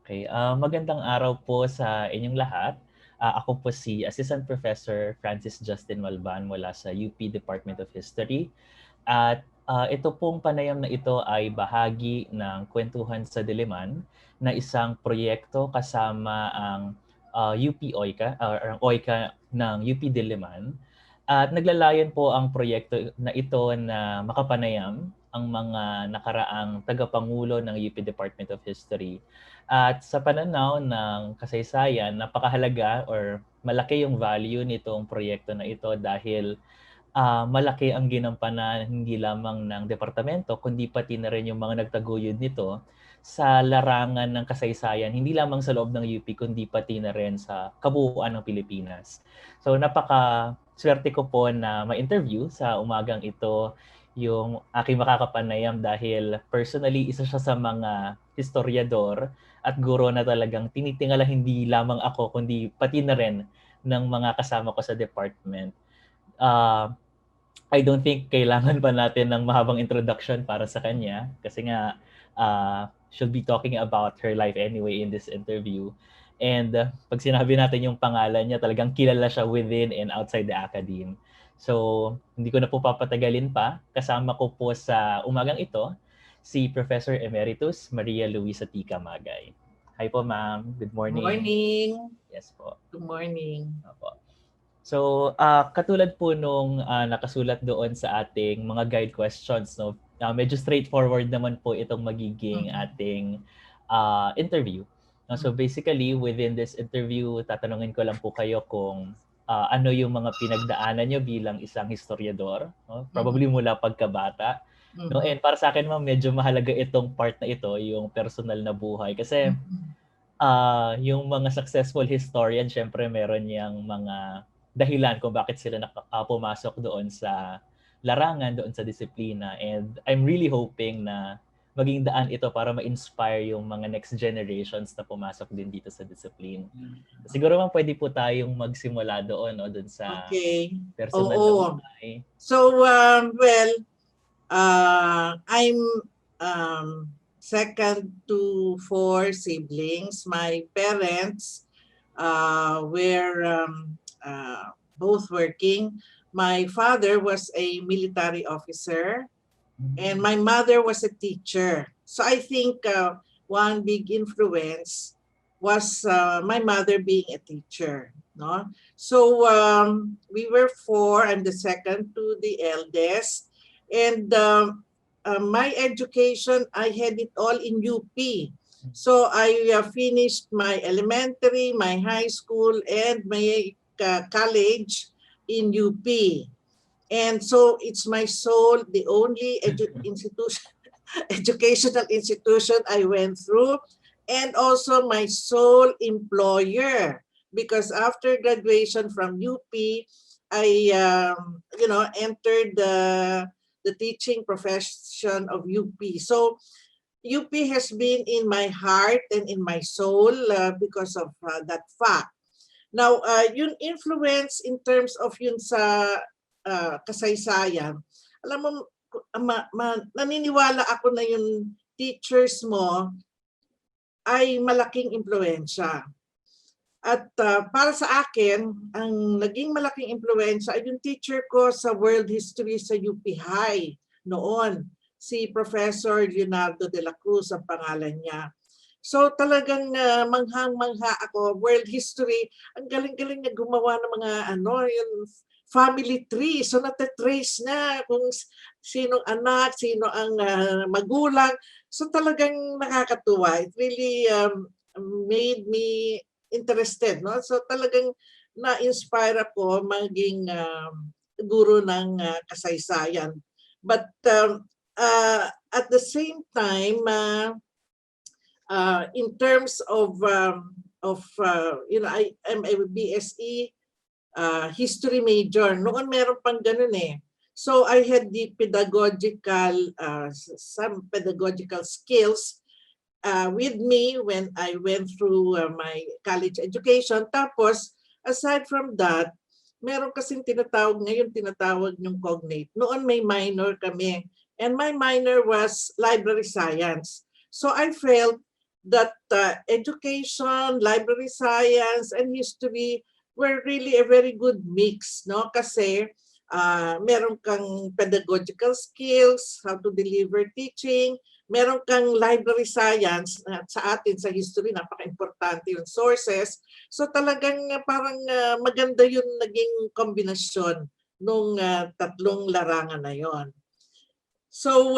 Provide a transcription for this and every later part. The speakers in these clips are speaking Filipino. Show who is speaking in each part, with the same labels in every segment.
Speaker 1: Okay, magandang araw po sa inyong lahat. Ako po si Assistant Professor Francis Justin Malban mula sa UP Department of History. At ito pong panayam na ito ay bahagi ng Kwentuhan sa Diliman na isang proyekto kasama ang UP OICA or ang OICA ng UP Diliman. At naglalayon po ang proyekto na ito na makapanayam ang mga nakaraang tagapangulo ng UP Department of History. At sa pananaw ng kasaysayan, napakahalaga or malaki yung value nitong proyekto na ito dahil malaki ang ginampanan hindi lamang ng departamento kundi pati na rin yung mga nagtaguyod nito sa larangan ng kasaysayan, hindi lamang sa loob ng UP kundi pati na rin sa kabuuan ng Pilipinas. So swerte ko po na ma-interview sa umagang ito yung aking makakapanayam dahil personally isa siya sa mga historiador at guro na talagang tinitingala hindi lamang ako kundi pati na rin ng mga kasama ko sa department. Uh, I don't think kailangan pa natin ng mahabang introduction para sa kanya kasi nga she'll be talking about her life anyway in this interview. And pag sinabi natin yung pangalan niya, talagang kilala siya within and outside the academe. So, hindi ko na po papatagalin pa. Kasama ko po sa umagang ito si Professor Emeritus Maria Luisa T. Camagay. Hi po, ma'am. Good morning.
Speaker 2: Morning.
Speaker 1: Yes po.
Speaker 2: Good morning.
Speaker 1: Opo. So, katulad po nung nakasulat doon sa ating mga guide questions, no? Medyo straightforward naman po itong magiging ating interview. So basically, within this interview, tatanungin ko lang po kayo kung ano yung mga pinagdaanan nyo bilang isang historiador, no? Probably mula pagkabata. No? And para sa akin, ma'am, medyo mahalaga itong part na ito, yung personal na buhay. Kasi yung mga successful historian, syempre meron niyang mga dahilan kung bakit sila pumasok doon sa larangan, doon sa disiplina. And I'm really hoping na maging daan ito para ma-inspire yung mga next generations na pumasok din dito sa discipline. Siguro man pwede po tayong magsimula doon, no? Doon sa personal na buhay.
Speaker 2: So, I'm second to 4 siblings. My parents were both working. My father was a military officer and my mother was a teacher. So I think one big influence was my mother being a teacher. No? So we were 4. I'm the second to the eldest. And my education, I had it all in UP. So I finished my elementary, my high school, and my college in UP. And so it's my sole, the only educational institution I went through, and also my sole employer, because after graduation from UP, I entered the teaching profession of UP. So UP has been in my heart and in my soul because of that fact. Now, yung influence in terms of yun sa kasaysayan, alam mo, naniniwala ako na yung teachers mo ay malaking impluensya. At para sa akin, ang naging malaking impluensya ay yung teacher ko sa world history sa UP High noon. Si Professor Leonardo de la Cruz ang pangalan niya. So talagang manghang-mangha ako, world history, ang galing-galing niya gumawa ng mga yung family tree. So natatrace na kung sinong anak, sino ang magulang. So talagang nakakatuwa. It really made me interested. No? So talagang na-inspire ako maging guro ng kasaysayan. But at the same time, in terms of I am a BSE history major. Noon meron pang ganun eh. So I had the some pedagogical skills with me when I went through my college education. Tapos, aside from that, meron kasing tinatawag yung cognate. Noon may minor kami. And my minor was library science. So I felt that education, library science, and history were really a very good mix, no? Kasi meron kang pedagogical skills, how to deliver teaching, meron kang library science, sa atin sa history napaka-importante yung sources. So talagang parang maganda yung naging kombinasyon nung tatlong larangan na yon. So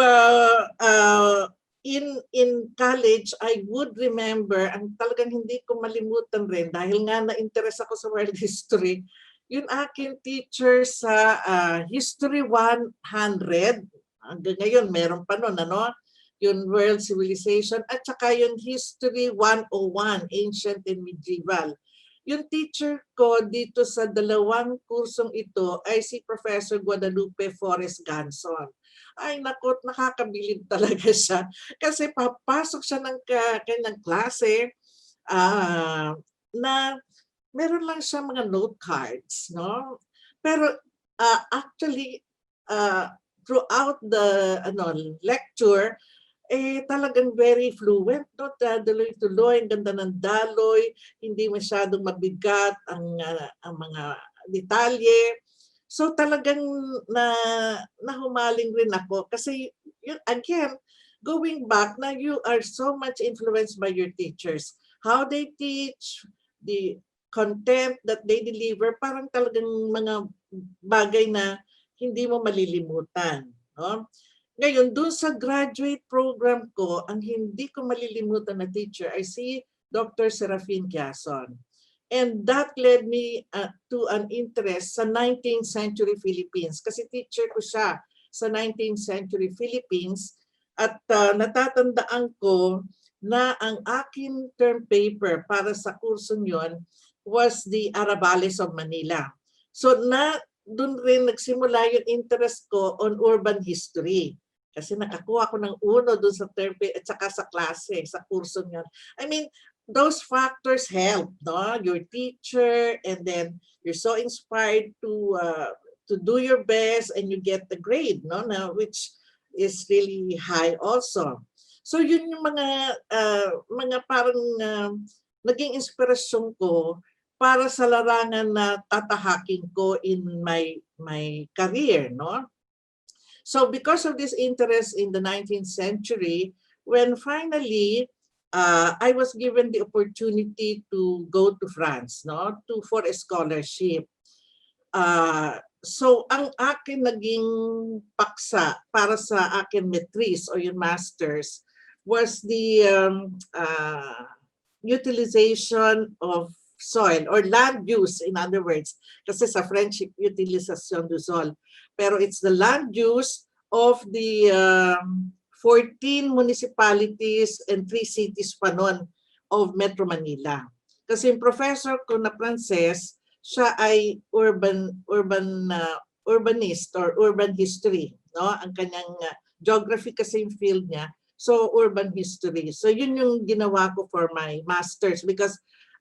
Speaker 2: in college, I would remember, ang talagang hindi ko malimutan rin dahil nga na-interest ako sa world history, yung aking teacher sa History 100, hanggang ngayon meron pa nun, ano? Yung World Civilization, at saka yung History 101, Ancient and Medieval. Yung teacher ko dito sa dalawang kursong ito ay si Professor Guadalupe Forres Ganson. Ay nakot, nakakabilib talaga siya. Kasi papasok siya ng kanyang klase na meron lang siya mga note cards, no? Pero actually, throughout the lecture, talagang very fluent, no? Tuloy-tuloy, ang ganda ng daloy, hindi masyadong mabigat ang mga detalye. So talagang nahumaling rin ako kasi again, going back na you are so much influenced by your teachers. How they teach, the content that they deliver, parang talagang mga bagay na hindi mo malilimutan, no? Ngayon, dun sa graduate program ko, ang hindi ko malilimutan na teacher ay si Dr. Serafin Quezon. And that led me to an interest sa 19th century Philippines. Kasi teacher ko siya sa 19th century Philippines. At natatandaan ko na ang aking term paper para sa kursong yon was the Arabales of Manila. So doon rin nagsimula yung interest ko on urban history. Kasi nakakuha ko ng uno doon sa term paper at saka sa klase, sa kursong yon. I mean, those factors help, no? Your teacher, and then you're so inspired to do your best and you get the grade, no? Now, which is really high also. So yun yung mga parang naging inspirasyon ko para sa larangan na tatahakin ko in my career, no? So because of this interest in the 19th century, when finally I was given the opportunity to go to France, no, for a scholarship. So ang akin naging paksa para sa akin metris o yung masters was the utilization of soil or land use, in other words, kasi sa French utilisation du sol, pero it's the land use of the 14 municipalities and 3 cities pa noon of Metro Manila. Kasi yung professor ko na Frances, siya ay urbanist or urban history, no? Ang kanyang geography kasi yung field niya. So urban history. So yun yung ginawa ko for my masters because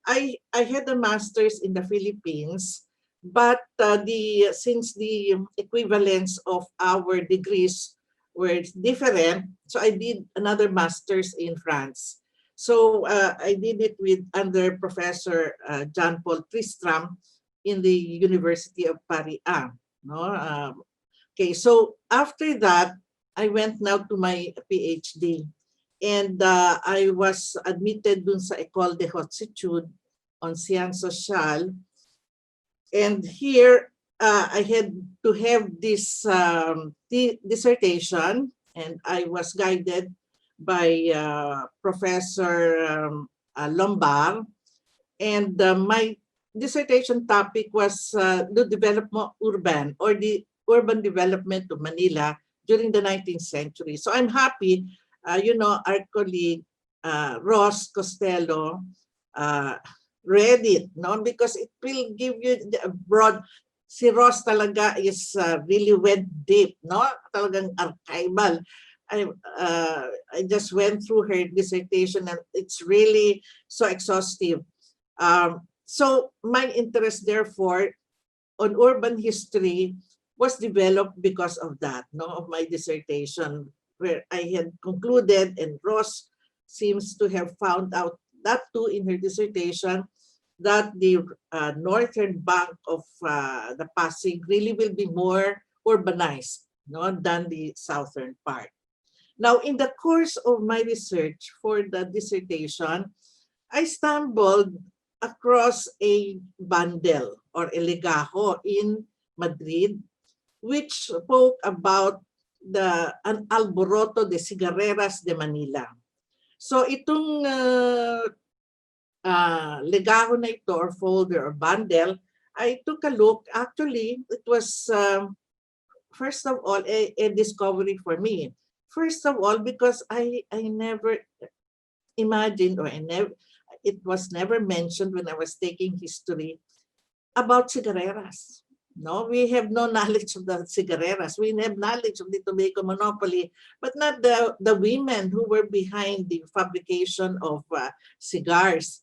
Speaker 2: I had a master's in the Philippines, but since the equivalence of our degrees were different, so I did another master's in France. So I did it with under Professor Jean-Paul Tristram in the University of Paris. No? Okay, so after that, I went now to my PhD. And I was admitted dun sa École de Haute Études on Sciences Sociales. And here, I had to have this dissertation, and I was guided by Professor Lombard. And my dissertation topic was the development urban, or the urban development of Manila during the 19th century. So I'm happy, our colleague Ross Costello read it, no? Because it will give you a broad. Si Ross talaga is really went deep, no? Talagang archival. I just went through her dissertation and it's really so exhaustive. So my interest, therefore, on urban history was developed because of that, no, of my dissertation, where I had concluded, and Ross seems to have found out that too in her dissertation, that the northern bank of the Pasig really will be more urbanized, no, than the southern part. Now, in the course of my research for the dissertation, I stumbled across a bundle or a legajo in Madrid, which spoke about an alboroto de cigarreras de Manila. So itong legajo na ito or folder or bundle, I took a look. Actually, it was first of all a discovery for me. First of all, because I never imagined, or it was never mentioned when I was taking history about cigarreras. No, we have no knowledge of the cigarreras. We have knowledge of the tobacco monopoly, but not the women who were behind the fabrication of cigars.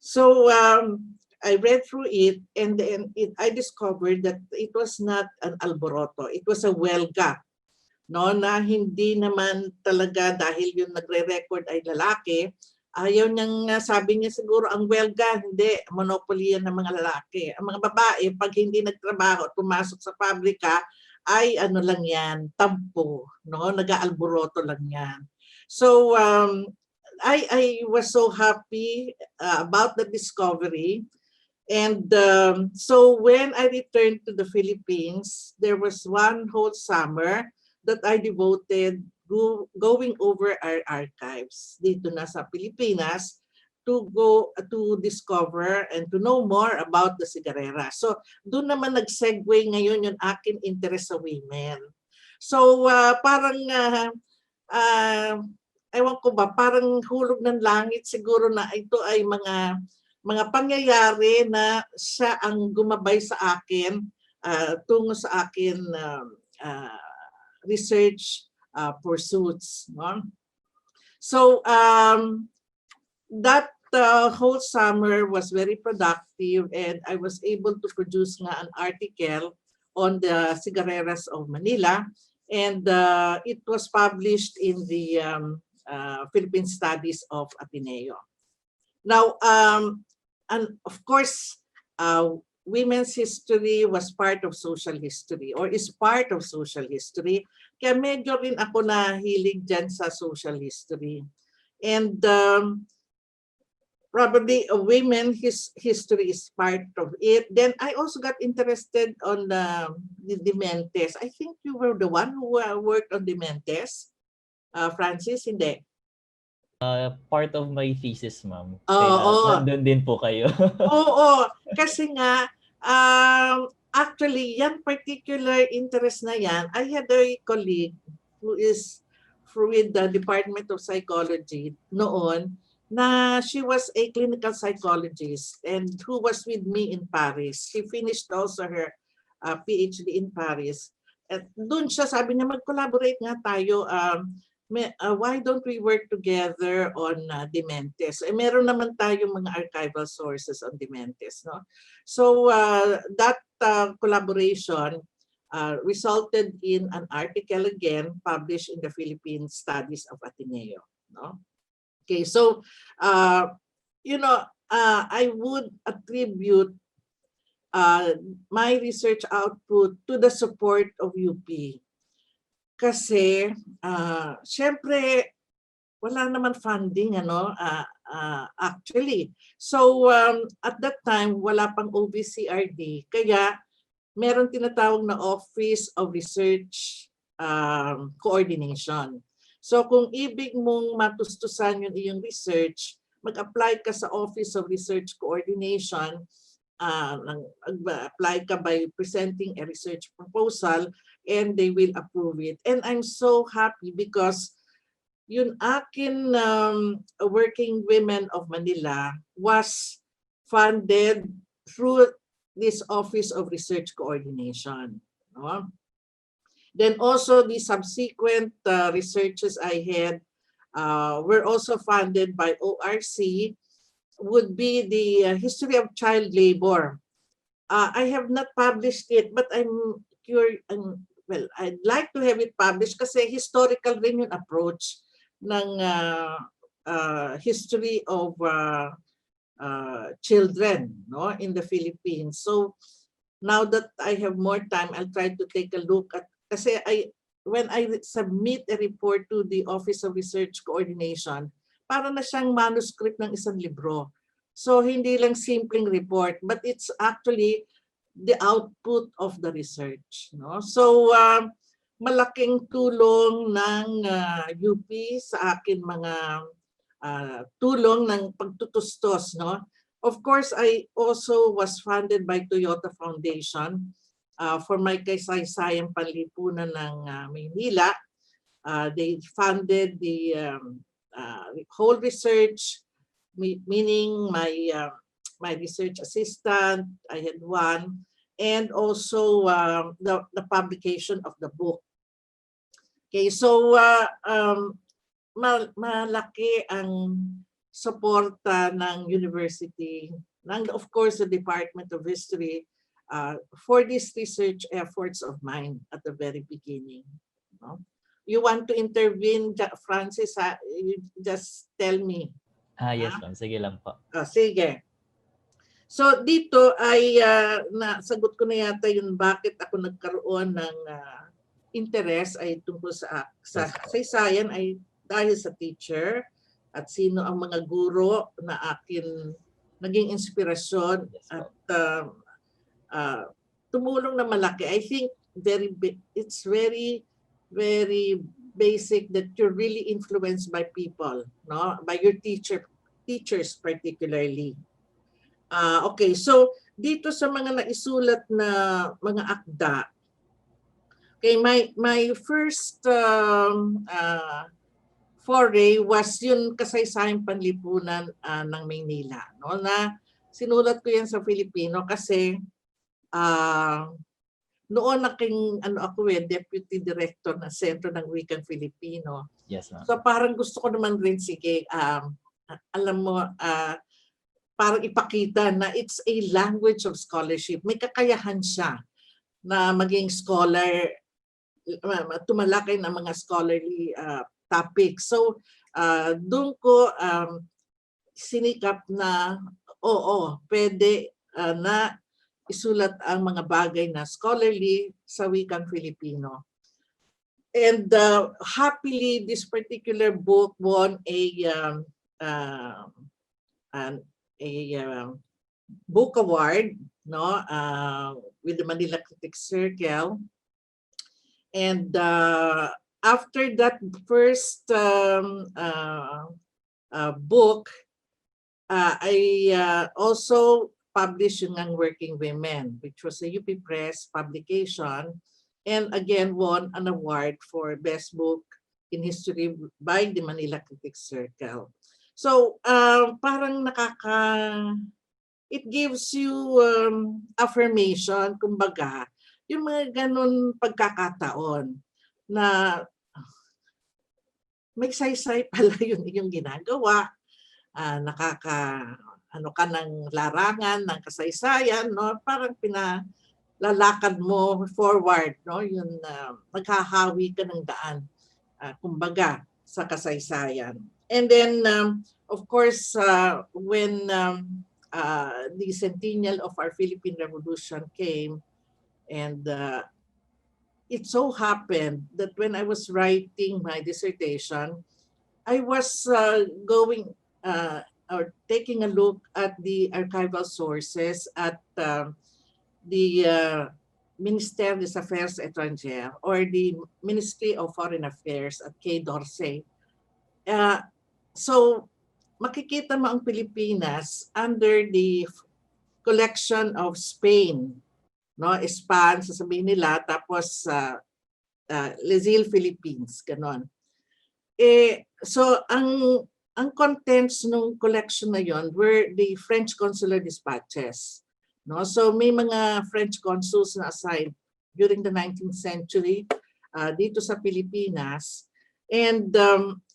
Speaker 2: So I read through it, and then I discovered that it was not an alboroto. It was a huelga. No, na hindi naman talaga dahil yung nagre-record ay lalaki. Ayaw niyang, sabi niya siguro, ang huelga, hindi, monopoly yan ng mga lalaki. Ang mga babae, pag hindi nagtrabaho at pumasok sa pabrika, ay ano lang yan, tampo, no? Nag-aalboroto lang yan. So, I was so happy about the discovery. And so when I returned to the Philippines, there was one whole summer that I devoted going over our archives dito na sa Pilipinas to go to discover and to know more about the cigarrera. So doon naman nag-segue ngayon yung akin interest sa women. So parang ewan ko ba, parang hulog ng langit siguro na ito ay mga pangyayari na siya ang gumabay sa akin tungo sa akin research pursuits. No? So that whole summer was very productive, and I was able to produce nga an article on the cigarreras of Manila, and it was published in the Philippine Studies of Ateneo. Now, and of course, women's history was part of social history or is part of social history. Kaya medyo rin ako nahilig dyan sa social history. And probably women's history is part of it. Then I also got interested on the Dementes. I think you were the one who worked on Dementes. Francis, hindi?
Speaker 1: Part of my thesis, ma'am.
Speaker 2: Oo.
Speaker 1: Nandun din po kayo.
Speaker 2: Oo, kasi nga, actually, yan particular interest na yan, I had a colleague who is with the Department of Psychology noon, na she was a clinical psychologist and who was with me in Paris. She finished also her PhD in Paris. At doon siya, sabi niya, mag-collaborate nga tayo. Why don't we work together on Dementes? Meron naman tayong mga archival sources on Dementes. No? So that collaboration resulted in an article again published in the Philippine Studies of Ateneo. No? Okay, so I would attribute my research output to the support of UP. Kasi, syempre, wala naman funding, actually. So, at that time, wala pang OVCRD. Kaya, meron tinatawag na Office of Research Coordination. So, kung ibig mong matustusan yung iyong research, mag-apply ka sa Office of Research Coordination, apply ka by presenting a research proposal, and they will approve it. And I'm so happy because yun akin Working Women of Manila was funded through this Office of Research Coordination. No? Then also the subsequent researches I had were also funded by ORC, would be the history of child labor. I have not published it, but I'm curious. Well, I'd like to have it published kasi historical rin yung approach ng history of children, no, in the Philippines. So now that I have more time, I'll try to take a look at, kasi when I submit a report to the Office of Research Coordination, para na siyang manuscript ng isang libro. So hindi lang simpleng report, but it's actually the output of the research, no? So malaking tulong ng UP sa akin, mga tulong ng pagtutustos, no? Of course, I also was funded by Toyota Foundation for my kasaysayang panlipunan ng Maynila. They funded the whole research, meaning my research assistant, I had one, and also the publication of the book. Okay, so malaki ang suporta ng university, and of course the Department of History, for these research efforts of mine at the very beginning. No? You want to intervene, Francis? You just tell me.
Speaker 1: Yes, ma'am. Sige lang po.
Speaker 2: Sige. So dito ay nasagot ko na yata yung bakit ako nagkaroon ng interest ay tungkol sa kasaysayan, ay dahil sa teacher at sino ang mga guro na akin naging inspirasyon at tumulong na malaki. I think it's very basic that you're really influenced by people, no? By your teachers particularly. Okay, so dito sa mga naisulat na mga akda, okay, my first foray was yung kasaysayang panlipunan ng Maynila, no? Na sinulat ko yan sa Filipino kasi noon aking deputy director ng Sentro ng Wikang Filipino.
Speaker 1: Yes, ma'am.
Speaker 2: So parang gusto ko naman rin, sige, alam mo, parang ipakita na it's a language of scholarship. May kakayahan siya na maging scholar, tumalakay ng mga scholarly topics. So doon ko sinikap na pwede na isulat ang mga bagay na scholarly sa wikang Filipino. And happily, this particular book won a book award, no, with the Manila Critics Circle. And after that first book, I also published yung Working Women, which was a UP Press publication, and again won an award for Best Book in History by the Manila Critics Circle. So parang it gives you affirmation, kumbaga, yung mga ganun pagkakataon na may saysay pala yung ginagawa, ka ng larangan, ng kasaysayan, no? Parang pinalalakad mo forward, no? Yung maghahawi ka ng daan, kumbaga, sa kasaysayan. And then, of course, when the centennial of our Philippine Revolution came, and it so happened that when I was writing my dissertation, I was going or taking a look at the archival sources at the Ministère des Affaires Étrangères, or the Ministry of Foreign Affairs at Quai d'Orsay. So makikita mo ang Pilipinas under the collection of Spain, no? Span, sasabihin nila, tapos Les Îles Philippines, ganon. So ang contents ng collection na yon were the French consular dispatches, no? So may mga French consuls na assigned during the 19th century dito sa Pilipinas, and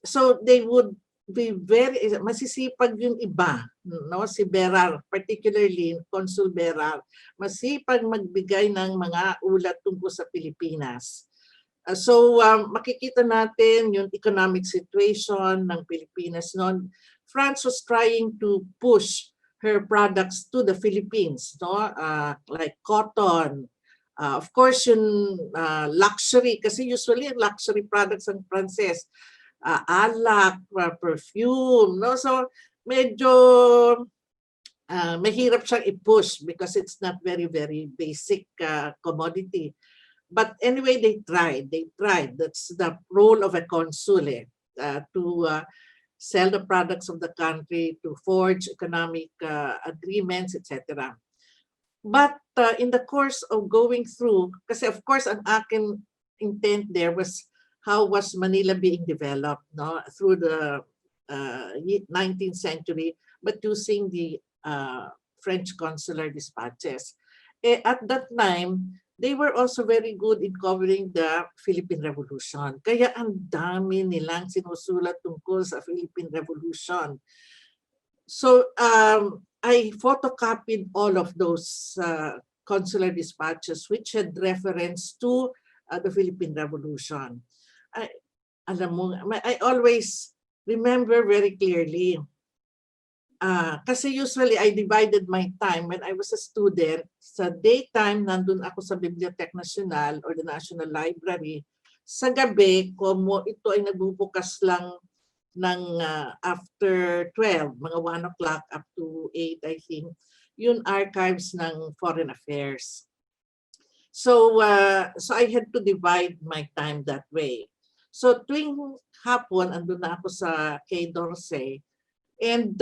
Speaker 2: so they would be very masisipag yung iba, no? Si Berar, particularly Consul Berar, masipag magbigay ng mga ulat tungkol sa Pilipinas. Makikita natin yung economic situation ng Pilipinas noon. France was trying to push her products to the Philippines, no? Like cotton. Of course, yung luxury, kasi usually luxury products ng Pranses, alak, perfume, no? So medyo mahirap siyang i-push because it's not very, very basic commodity. But anyway, they tried. That's the role of a consul, to sell the products of the country, to forge economic agreements, etc. But in the course of going through, kasi of course ang aking intent there was how was Manila being developed, no, through the 19th century, but using the French consular dispatches. At that time, they were also very good in covering the Philippine Revolution. Kaya ang dami nilang sinusulat tungkol sa Philippine Revolution. So I photocopied all of those consular dispatches which had reference to the Philippine Revolution. I always remember very clearly. Kasi usually I divided my time when I was a student. Sa daytime, nandun ako sa Bibliothèque Nationale or the National Library. Sa gabi, como ito ay nagbubukas lang ng after 12, mga 1 o'clock up to 8, I think, yun archives ng Foreign Affairs. So I had to divide my time that way. So tuwing hapon, andun na ako sa Quai d'Orsay. And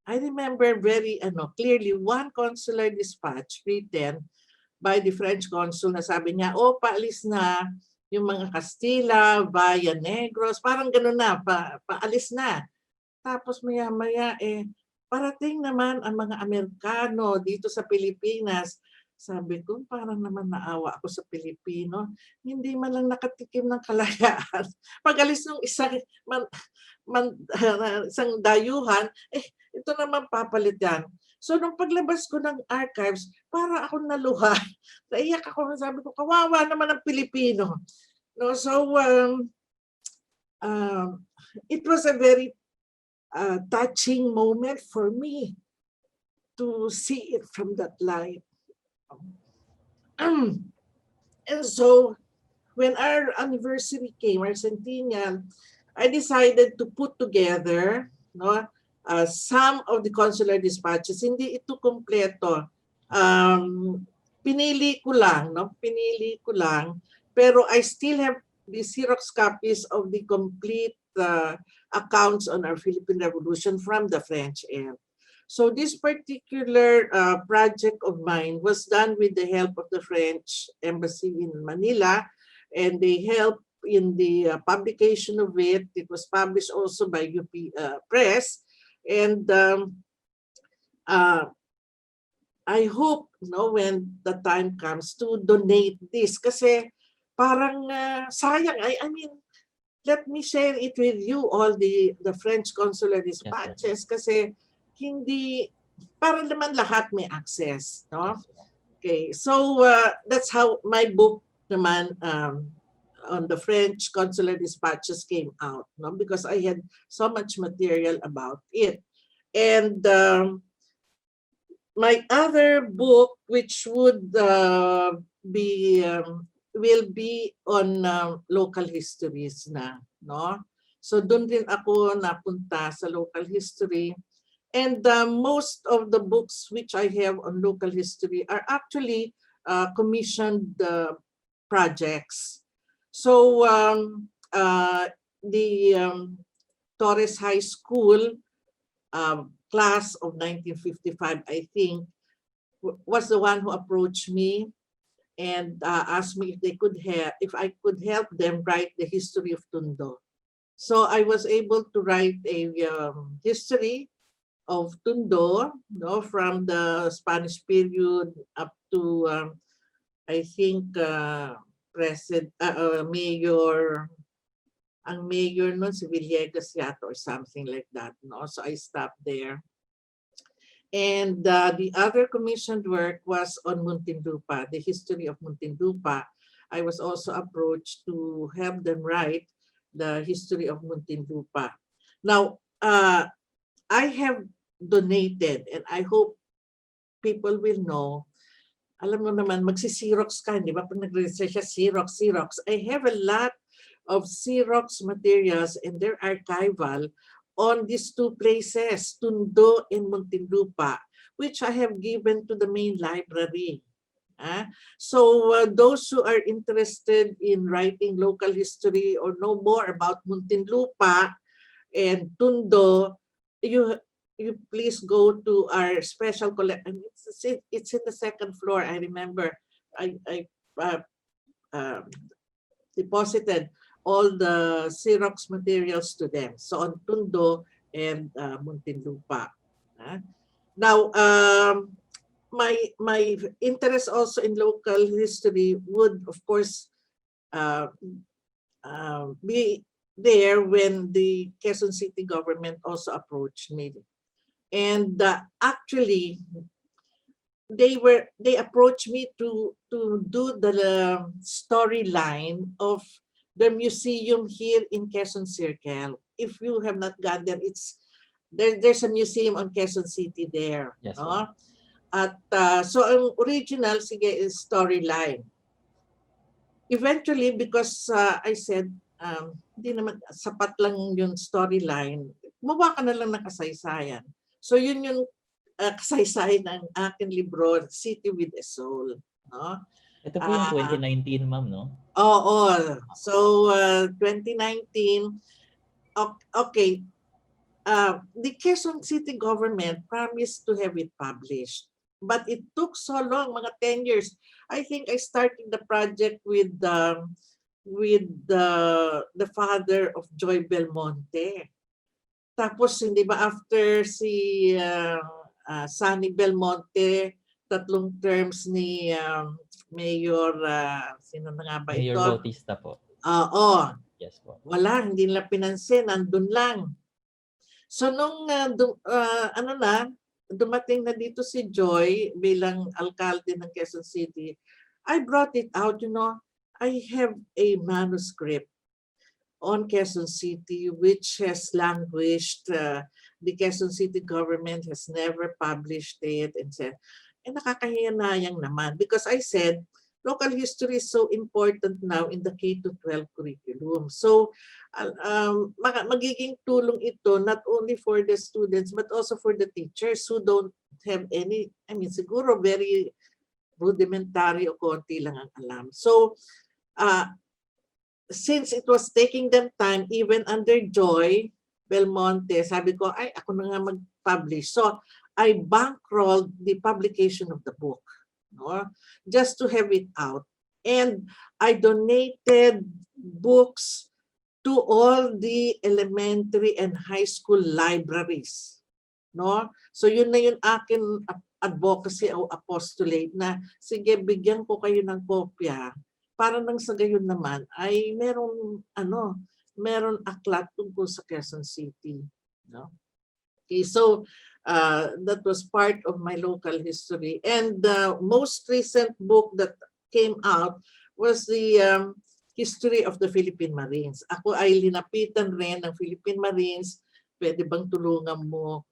Speaker 2: I remember very clearly one consular dispatch written by the French consul na sabi niya, paalis na yung mga Kastila, Valle Negros, parang gano'n na, paalis na. Tapos maya-maya, parating naman ang mga Amerikano dito sa Pilipinas. Sabi ko, parang naman naawa ako sa Pilipino. Hindi man lang nakatikim ng kalayaan. Pag-alis ng isang dayuhan, ito naman papalit yan. So nung paglabas ko ng archives, para ako naluha. Naiyak ako, sabi ko, kawawa naman ang Pilipino. No, so it was a very touching moment for me to see it from that light. And so when our anniversary came, our centennial, I decided to put together some of the consular dispatches. Hindi ito kompleto. Pinili ko lang. Pero I still have the Xerox copies of the complete accounts on our Philippine Revolution from the French end. So this particular project of mine was done with the help of the French Embassy in Manila, and they helped in the publication of it. It was published also by UP Press, and I hope when the time comes to donate this, kasi parang sayang. I mean, let me share it with you, all the French consular dispatches, kasi hindi, para naman lahat may access, no? Okay, so that's how my book naman on the French consular dispatches came out, no? Because I had so much material about it. And my other book, which would will be on local histories na, no? So doon din ako napunta sa local history. And most of the books which I have on local history are actually commissioned projects. So the Torres High School class of 1955, I think, was the one who approached me and asked me if I could help them write the history of Tondo. So I was able to write a history of Tondo, from the Spanish period up to I think mayor, ang mayor nun si Villegas yata or something like that, no? So I stopped there. And the other commissioned work was on Muntinlupa, the history of Muntinlupa. I was also approached to help them write the history of Muntinlupa. Now, I have donated, and I hope people will know. Alam mo naman, magsi-Xerox ka, di ba? Pag nag-research siya, Xerox. I have a lot of Xerox materials and their archival on these two places, Tondo and Muntinlupa, which I have given to the main library. So those who are interested in writing local history or know more about Muntinlupa and Tondo, you please go to our special collection. It's in the second floor. I remember I deposited all the Xerox materials to them. So on Tondo and Muntinlupa. Now, my interest also in local history would, of course, be there when the Quezon City government also approached me. And actually, they approached me to do the storyline of the museum here in Quezon Circle. If you have not gone there, there's a museum on Quezon City there.
Speaker 1: Yes,
Speaker 2: no? At so ang original sige is storyline. Eventually, because I said, hindi naman sapat lang yung storyline, gumawa ka na lang ng kasaysayan. So yun yung kasaysayan ng aking libro, City with a Soul. No?
Speaker 1: Ito po yung 2019, ma'am, no?
Speaker 2: Oo. So 2019, okay. The Quezon City government promised to have it published. But it took so long, mga 10 years. I think I started the project with the father of Joy Belmonte. Tapos, hindi ba, after si Sunny Belmonte, 3 terms ni Mayor, sino na nga ba ito?
Speaker 1: Mayor Bautista po.
Speaker 2: Oo.
Speaker 1: Yes po.
Speaker 2: Wala, hindi nila pinansin, nandun lang. So nung dumating na dito si Joy bilang alkalde ng Quezon City, I brought it out, I have a manuscript on Quezon City which has languished. The Quezon City government has never published it and said, nakakahiyanayang naman because I said, local history is so important now in the K-12 curriculum. So, magiging tulong ito not only for the students but also for the teachers who don't have any, siguro very rudimentary o konti lang ang alam. So, since it was taking them time, even under Joy Belmonte, sabi ko, ako na nga mag-publish. So, I bankrolled the publication of the book. No? Just to have it out. And I donated books to all the elementary and high school libraries. No? So yun na yung akin advocacy o apostolate na sige bigyan ko kayo ng kopya para nang sa gayon naman ay meron aklat tungkol sa Quezon City. No? Okay, so that was part of my local history. And the most recent book that came out was the history of the Philippine Marines. Ako ay linapitan rin ng Philippine Marines. Pwede bang tulungan mo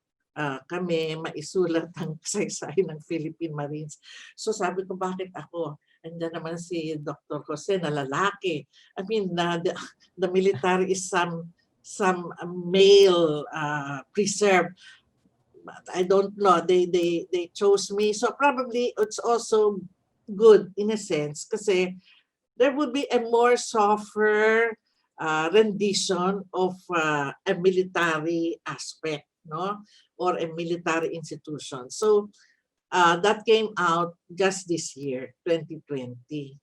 Speaker 2: kami maisulat ang kasaysayan ng Philippine Marines? So sabi ko, bakit ako? Andiyan naman si Dr. Jose na lalaki. I mean, the military is some male preserved. But I don't know. They chose me. So probably it's also good in a sense kasi there would be a more softer rendition of a military aspect, no, or a military institution. So that came out just this year, 2020.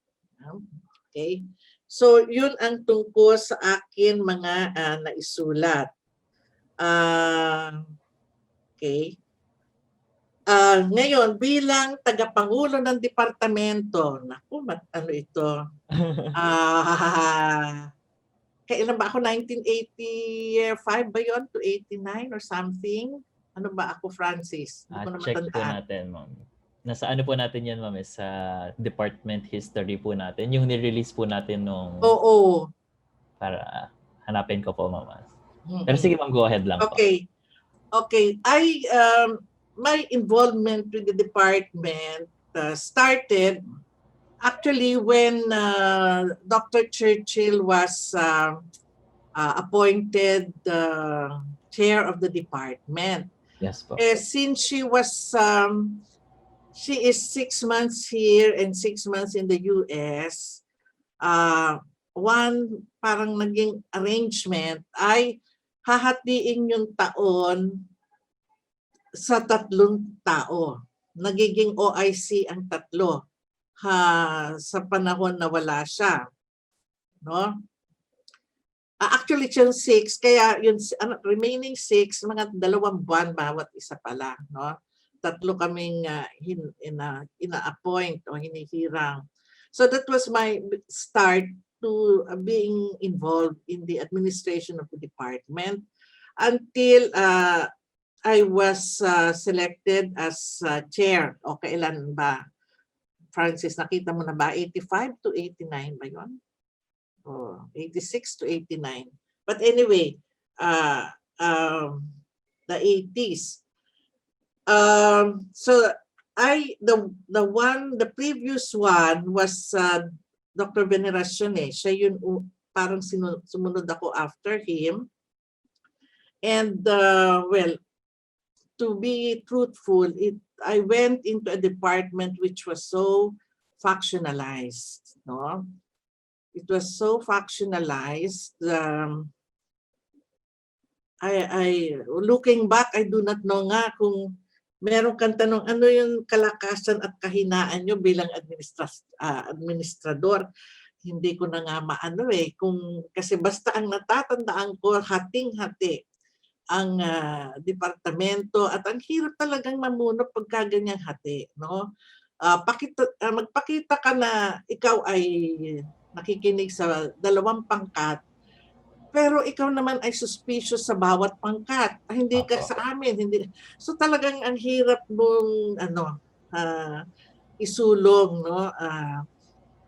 Speaker 2: Okay. So yun ang tungkol sa akin mga naisulat. Okay. Ngayon, bilang tagapangulo ng departamento, naku, ano ito? Kailan ba ako? 1985 ba yun? To 89 or something? Ano ba ako, Francis?
Speaker 1: Check po natin, ma'am. Nasa ano po natin yan, ma'am, sa department history po natin. Yung nirelease po natin nung
Speaker 2: Oo.
Speaker 1: para hanapin ko po, ma'am. Pero
Speaker 2: Mm-mm.
Speaker 1: sige, ma'am, go ahead lang po.
Speaker 2: Okay. My involvement with the department started actually when Dr. Churchill was appointed chair of the department.
Speaker 1: Yes po.
Speaker 2: Since she is 6 months here and 6 months in the US, one parang naging arrangement ay hahatiin yung taon sa 3 tao. Nagiging OIC ang 3 sa panahon na wala siya. No? Actually, yung 6, kaya yung remaining 6, mga 2 buwan bawat isa pala. No? 3 kaming ina-appoint o hinihirang. So that was my start to being involved in the administration of the department until I was selected as chair. O kailan ba? Francis, nakita mo na ba? 85 to 89 ba yun? 86 to 89. But anyway, the 80s. So the previous one was Dr. Veneracion eh. Siya yun parang sumunod ako after him. And well, to be truthful, I went into a department which was so factionalized, no? It was so factionalized. Looking back, I do not know nga kung meron kang tanong, ano yung kalakasan at kahinaan nyo bilang administrador. Hindi ko na nga maano eh. Kasi basta ang natatandaan ko, hating-hati ang departamento at ang hirap talagang mamuno pagka ganyang hati, no? Magpakita ka na ikaw ay nakikinig sa 2 pangkat, pero ikaw naman ay suspicious sa bawat pangkat. Hindi ka sa amin, hindi. So talagang ang hirap mong isulong, no?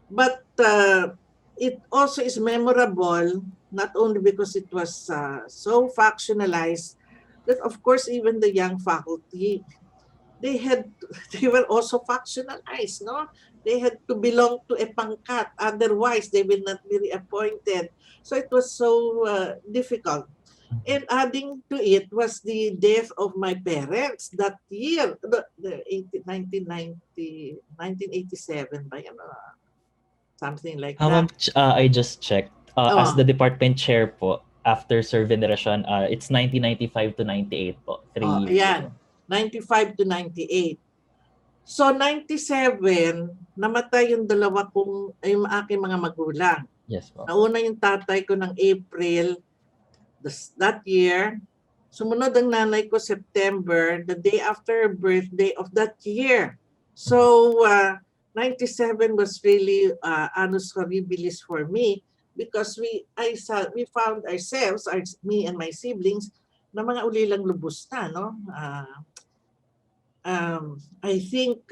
Speaker 2: But it also is memorable, not only because it was so factionalized, that of course even the young faculty, they were also factionalized, no? They had to belong to a pangkat, otherwise they will not be reappointed. So it was so difficult. And adding to it was the death of my parents that year, 1987 ba yan? Something like that.
Speaker 1: I just checked. As the department chair po, after Sir Veneracion, it's 1995 to 98 po. 3 years.
Speaker 2: Ayan, 95 to 98. So 97, namatay yung yung aking mga magulang.
Speaker 1: Yes po.
Speaker 2: Nauna yung tatay ko ng April that year. Sumunod ang nanay ko September, the day after her birthday of that year. So 97 was really annus horribilis for me because we found ourselves, me and my siblings, na mga ulilang lubos na, no? I think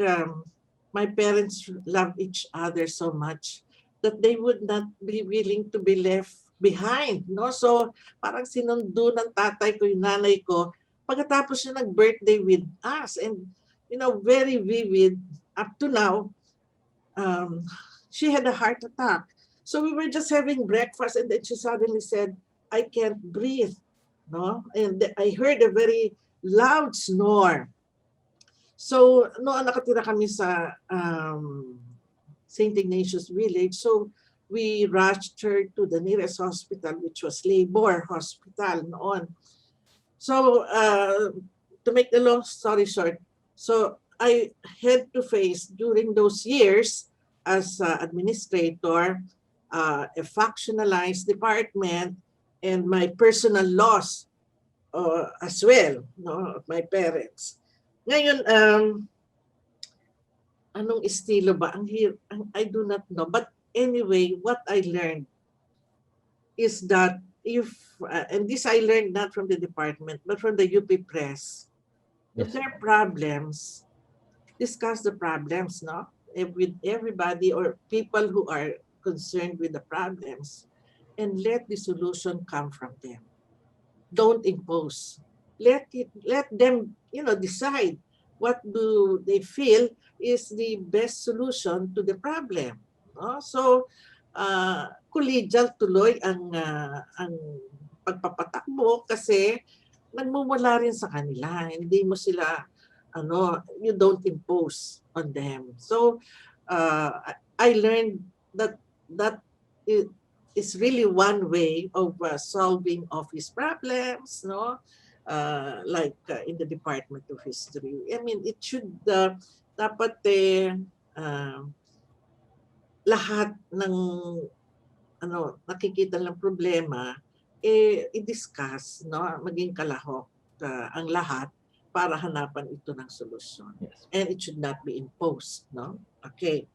Speaker 2: my parents loved each other so much that they would not be willing to be left behind, no? So parang sinundo ng tatay ko, yung nanay ko, pagkatapos siya nag-birthday with us, and very vivid up to now. She had a heart attack. So we were just having breakfast and then she suddenly said, I can't breathe, no? And I heard a very loud snore. So noon nakatira kami sa St. Ignatius Village. So we rushed her to the nearest hospital, which was Labor Hospital noon. So to make the long story short, so I had to face during those years as administrator, a factionalized department, and my personal loss as well, no, of my parents. Ngayon, anong estilo ba? I do not know. But anyway, what I learned is that and this I learned not from the department, but from the UP Press, if there are problems, discuss the problems, no? With everybody or people who are concerned with the problems, and let the solution come from them. Don't impose. Let them, decide what do they feel is the best solution to the problem. No? So, collegial tuloy ang pagpapatakbo kasi nagmumula rin sa kanila. Hindi mo sila you don't impose on them. So, I learned that is really one way of solving office problems, no? Like in the Department of History. I mean, it should dapat lahat ng nakikita ng problema i-discuss, no? Maging kalahok ang lahat para hanapan ito ng solusyon.
Speaker 1: Yes.
Speaker 2: And it should not be imposed, no? Okay.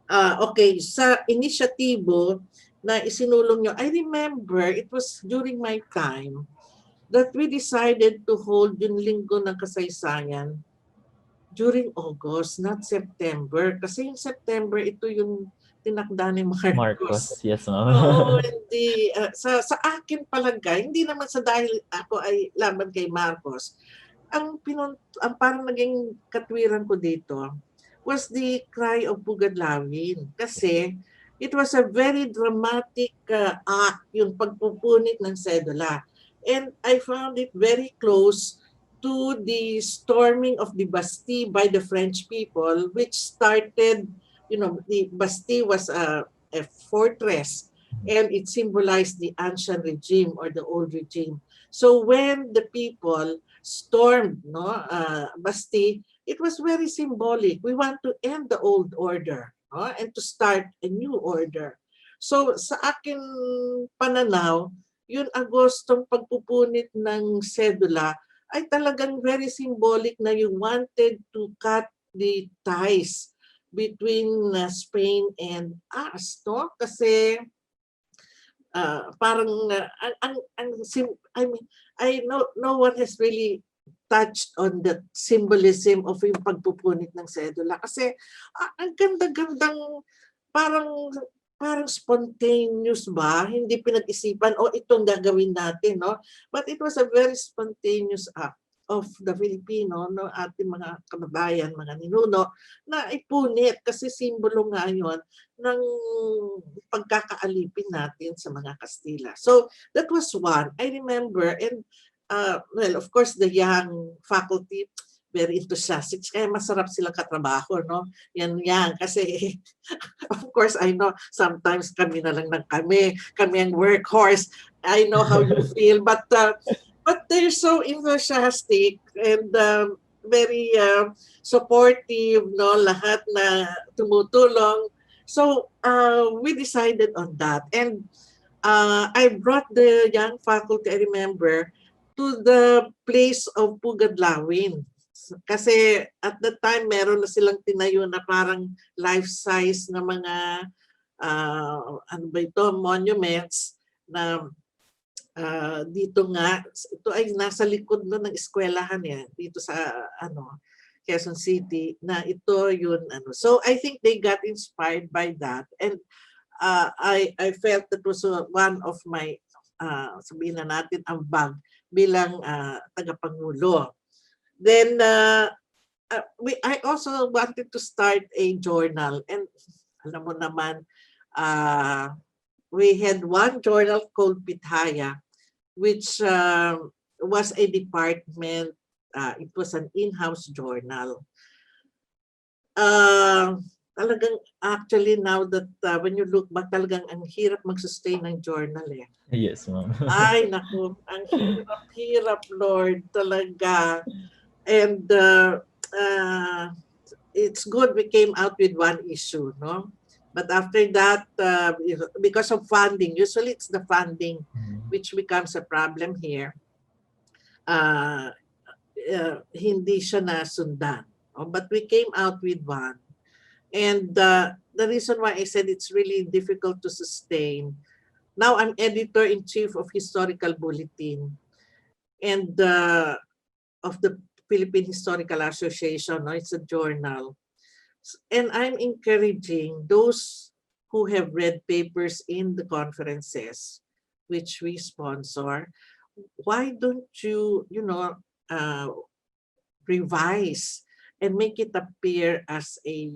Speaker 2: Okay, sa inisyatibo na isinulong nyo, I remember it was during my time that we decided to hold yung Linggo ng Kasaysayan during August, not September. Kasi yung September, ito yung tinakda ni Marcos.
Speaker 1: Yes, ma'am.
Speaker 2: Oo, hindi. Sa akin palagay, hindi naman sa dahil ako ay laban kay Marcos. Ang parang naging katwiran ko dito was the cry of Pugadlawin. Kasi it was a very dramatic act, yung pagpupunit ng sedula. And I found it very close to the storming of the Bastille by the French people, which started, the Bastille was a fortress and it symbolized the ancient regime or the old regime. So when the people stormed Bastille, it was very symbolic. We want to end the old order and to start a new order. So sa akin pananaw, yun Agostong pagpupunit ng sedula ay talagang very symbolic na you wanted to cut the ties between Spain and us, no? Kasi parang I mean, I know no one has really touched on the symbolism of yung pagpupunit ng sedula kasi ang ganda-gandang parang spontaneous ba, hindi pinag-isipan itong gagawin natin, no? But it was a very spontaneous act of the Filipino, no, ating mga kababayan, mga ninuno na ipunit kasi simbolo nga yun ng pagkakaalipin natin sa mga Kastila. So that was one I remember. And well, of course, the young faculty, very enthusiastic. Kaya masarap silang katrabaho, no? Yan. Kasi, of course, I know sometimes kami na lang kami ang workhorse. I know how you feel. But they're so enthusiastic and very supportive, no? Lahat na tumutulong. So, we decided on that. And I brought the young faculty, I remember, to the place of Pugadlawin. Kasi at the time, meron na silang tinayo na parang life-size na mga, monuments na dito nga, ito ay nasa likod ng eskwelahan yan, dito sa, Quezon City, na ito yun. So I think they got inspired by that. And I felt that was one of my, sabihin na natin, ambag bilang tagapangulo. Then I also wanted to start a journal, and alam mo naman, we had one journal called Pitaya, which was a department. It was an in-house journal. Talagang actually now that when you look back, talagang ang hirap mag-sustain ng journal eh.
Speaker 1: Yes, ma'am.
Speaker 2: Ay, naku, ang hirap, Lord, talaga. And it's good we came out with one issue, no? But after that, because of funding, usually it's the funding which becomes a problem here. Hindi siya nasundan. But we came out with one. And the reason why I said it's really difficult to sustain, now I'm editor-in-chief of Historical Bulletin and of the Philippine Historical Association. No? It's a journal. And I'm encouraging those who have read papers in the conferences which we sponsor, why don't you, uh, revise and make it appear as a,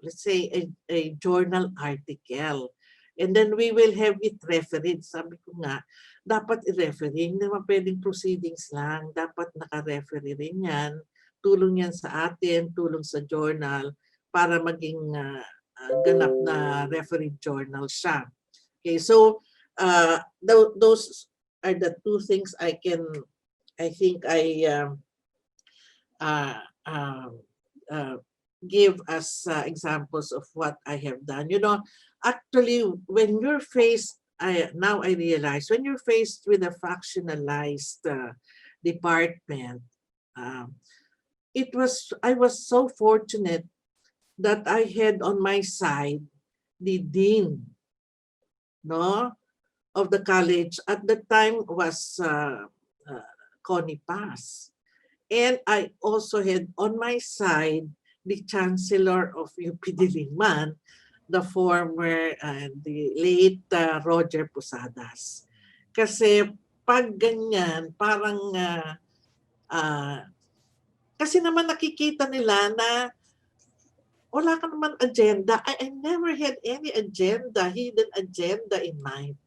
Speaker 2: let's say, a journal article. And then we will have it refereed. Sabi ko nga, dapat i-referee. Hindi naman pwedeng proceedings lang. Dapat naka-referee rin yan. Tulong yan sa atin, tulong sa journal para maging ganap na referee journal siya. Okay, so those are the two things I think I give as examples of what I have done. Actually, when you're faced, now I realize, when you're faced with a fractionalized department, I was so fortunate that I had on my side the dean, of the college. At the time was Connie Paz. And I also had on my side the Chancellor of UP Diliman, the former, the late Roger Posadas. Kasi pag ganyan, parang, kasi naman nakikita nila na wala ka naman agenda. I never had any agenda, hidden agenda in mind.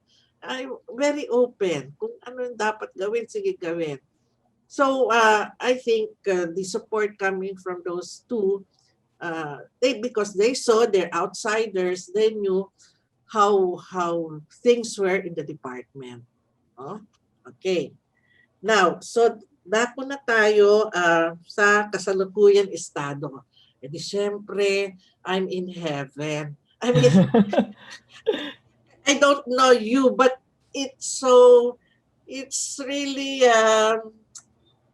Speaker 2: I'm very open. Kung ano yung dapat gawin, sige gawin. So I think the support coming from those two, because they saw they're outsiders, they knew how things were in the department. Okay. Now, so dako na tayo sa kasalukuyan estado. E di syempre, I'm in heaven. I mean, I don't know you, but it's really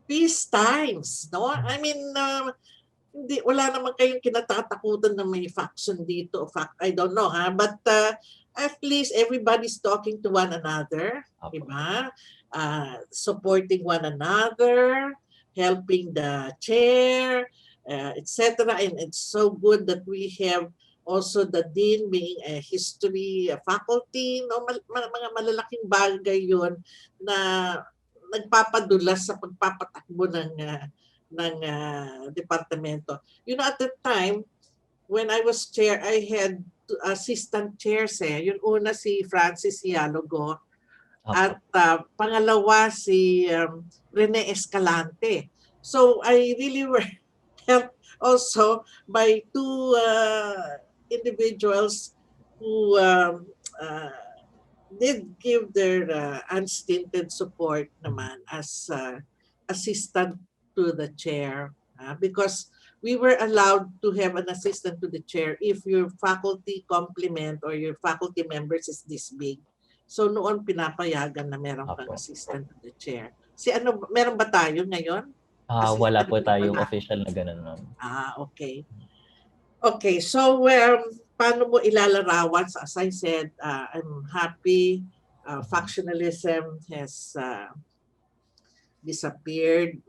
Speaker 2: peace times, no? I mean, wala naman kayong kinatatakutan na may faction dito. I don't know, ha? But at least everybody's talking to one another, diba? Supporting one another, helping the chair, etc. And it's so good that we have also the dean being a history faculty, no? Mga malalaking bagay yun na nagpapadulas sa pagpapatakbo ng departamento. At the time, when I was chair, I had assistant chairs. Yung una si Francis Hialogo at pangalawa si Rene Escalante. So I really were helped also by two individuals who did give their unstinted support naman as assistant to the chair, because we were allowed to have an assistant to the chair if your faculty complement or your faculty members is this big. So noon pinapayagan na meron kang assistant to the chair. Meron ba tayo ngayon?
Speaker 1: Wala po tayong official na ganun.
Speaker 2: Okay. Okay, so paano mo ilalarawan? As I said, I'm happy factionalism has disappeared.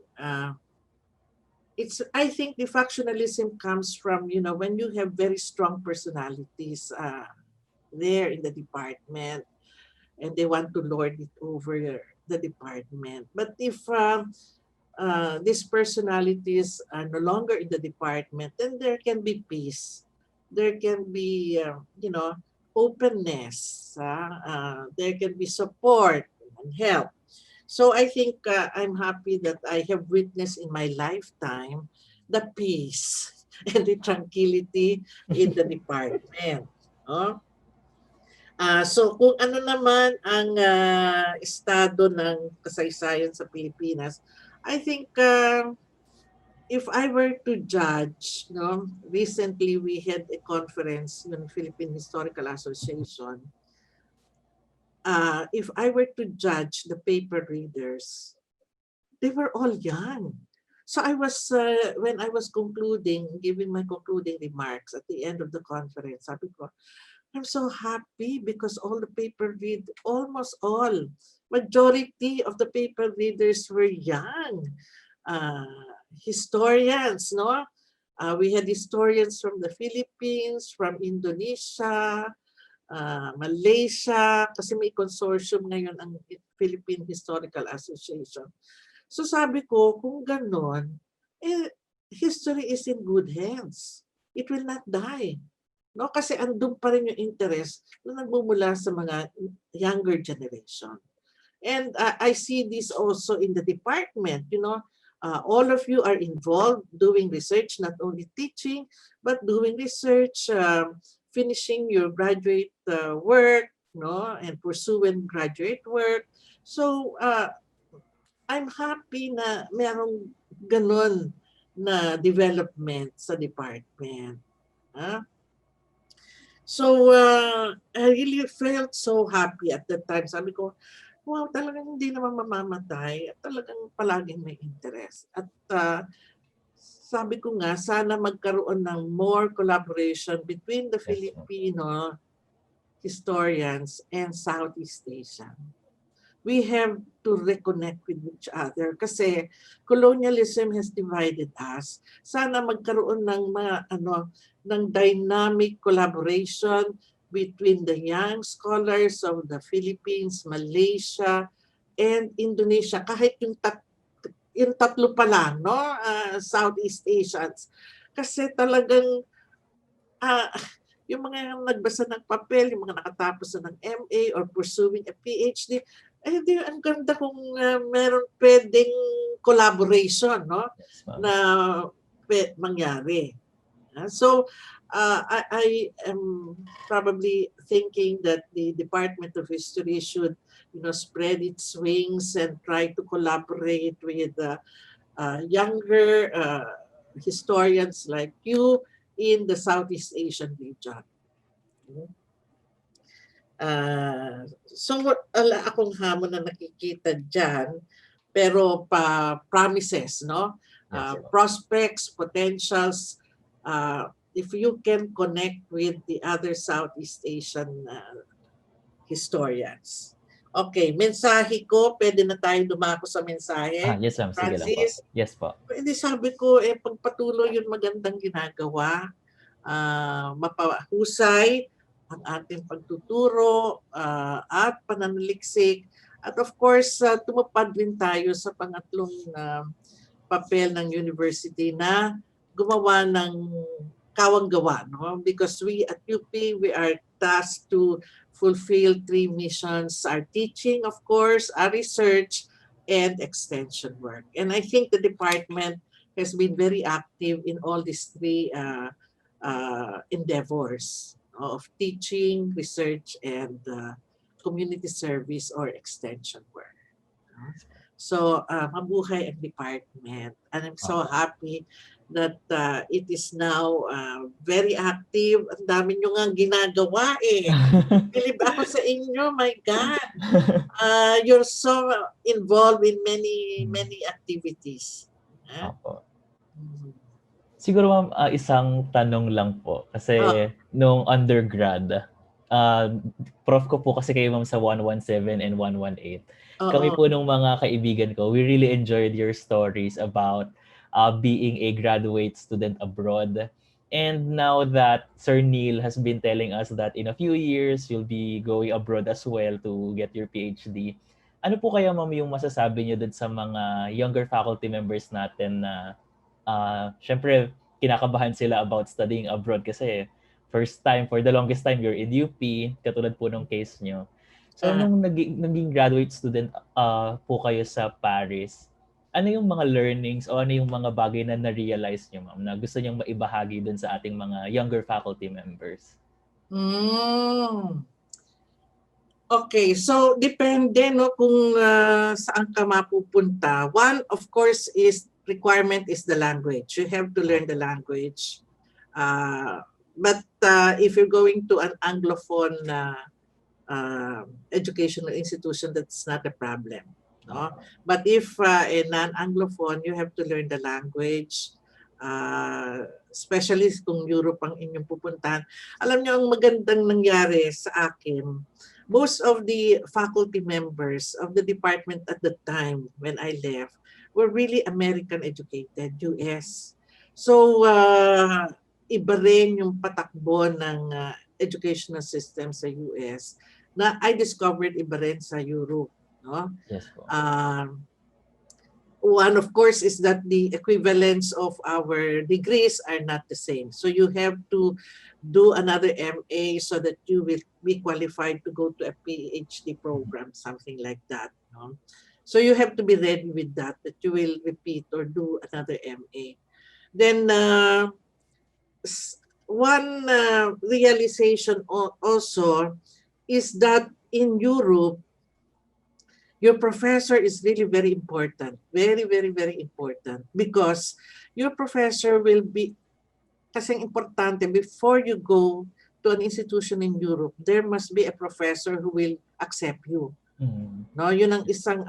Speaker 2: I think the factionalism comes from, when you have very strong personalities there in the department and they want to lord it over the department. But if these personalities are no longer in the department, then there can be peace. There can be, openness. There can be support and help. So I think I'm happy that I have witnessed in my lifetime the peace and the tranquility in the department. So kung ano naman ang estado ng kasaysayan sa Pilipinas, I think if I were to judge, recently we had a conference in Philippine Historical Association. If I were to judge the paper readers, they were all young. So I was, when I was giving my concluding remarks at the end of the conference, sabi ko, I'm so happy because all the almost all, majority of the paper readers were young. historians, no? We had historians from the Philippines, from Indonesia, Malaysia, kasi may consortium ngayon ang Philippine Historical Association. So sabi ko, kung ganon, history is in good hands. It will not die. No, kasi andun pa rin yung interest na nagmumula sa mga younger generation. And I see this also in the department, all of you are involved doing research, not only teaching, but doing research, finishing your graduate work, and pursuing graduate work. So I'm happy na merong ganon na development sa department. So I really felt so happy at that time. Sabi ko, wow, talagang hindi naman mamamatay at talagang palaging may interest. At sabi ko nga, sana magkaroon ng more collaboration between the Filipino historians and Southeast Asian. We have to reconnect with each other kasi colonialism has divided us. Sana magkaroon ng ng dynamic collaboration between the young scholars of the Philippines, Malaysia, and Indonesia. Kahit yung tatlo pa lang, Southeast Asians. Kasi talagang yung mga nagbasa ng papel, yung mga nakatapos na ng MA or pursuing a PhD, di ang ganda kung meron pwedeng collaboration, na mangyari. So I am probably thinking that the Department of History should, spread its wings and try to collaborate with younger historians like you in the Southeast Asian region. So wala akong hamon na nakikita dyan, pero promises, prospects, potentials, if you can connect with the other Southeast Asian historians. Okay, mensahe ko, pwede na tayo dumako sa mensahe.
Speaker 1: Yes, ma'am. Sige lang po. Yes po.
Speaker 2: Hindi, sabi ko, pagpatuloy yung magandang ginagawa, mapahusay ang ating pagtuturo at pananaliksik. At of course, tumupad din tayo sa pangatlong papel ng university na gumawa ng kawang-gawa. Because we at UP, we are tasked to fulfill 3 missions: our teaching, of course, our research, and extension work. And I think the department has been very active in all these 3 endeavors of teaching, research, and community service or extension work. So mabuhay ang department. And I'm so happy that it is now very active. Ang dami nyo nga ginagawa Bilib ako sa inyo, my God. You're so involved in many activities.
Speaker 1: Siguro ma'am, isang tanong lang po. Kasi nung undergrad, prof ko po kasi kayo ma'am sa 117 and 118. Kami po nung mga kaibigan ko, we really enjoyed your stories about being a graduate student abroad. And now that Sir Neil has been telling us that in a few years, you'll be going abroad as well to get your PhD. Ano po kaya ma'am yung masasabi niyo dun sa mga younger faculty members natin na syempre kinakabahan sila about studying abroad kasi first time, for the longest time, you're in UP, katulad po ng case nyo. So nung naging graduate student po kayo sa Paris, ano yung mga learnings o ano yung mga bagay na na-realize nyo, ma'am, na gusto nyong maibahagi dun sa ating mga younger faculty members?
Speaker 2: Okay, so depende kung saan ka mapupunta. One, of course, requirement is the language. You have to learn the language. But if you're going to an Anglophone educational institution, that's not a problem. But if a non-Anglophone, you have to learn the language, especially kung Europe ang inyong pupuntahan. Alam niyo, ang magandang nangyari sa akin, most of the faculty members of the department at the time when I left were really American educated, US. So, iba rin yung patakbo ng educational system sa US na I discovered iba rin sa Europe. No?
Speaker 1: Yes po.
Speaker 2: One, of course, is that the equivalents of our degrees are not the same. So you have to do another MA so that you will be qualified to go to a PhD program, something like that. No? So you have to be ready with that you will repeat or do another MA. Then one realization also is that in Europe, your professor is really very important. Very, very, very important. Because your professor will be, kasing importante, before you go to an institution in Europe, there must be a professor who will accept you. No, yun ang isang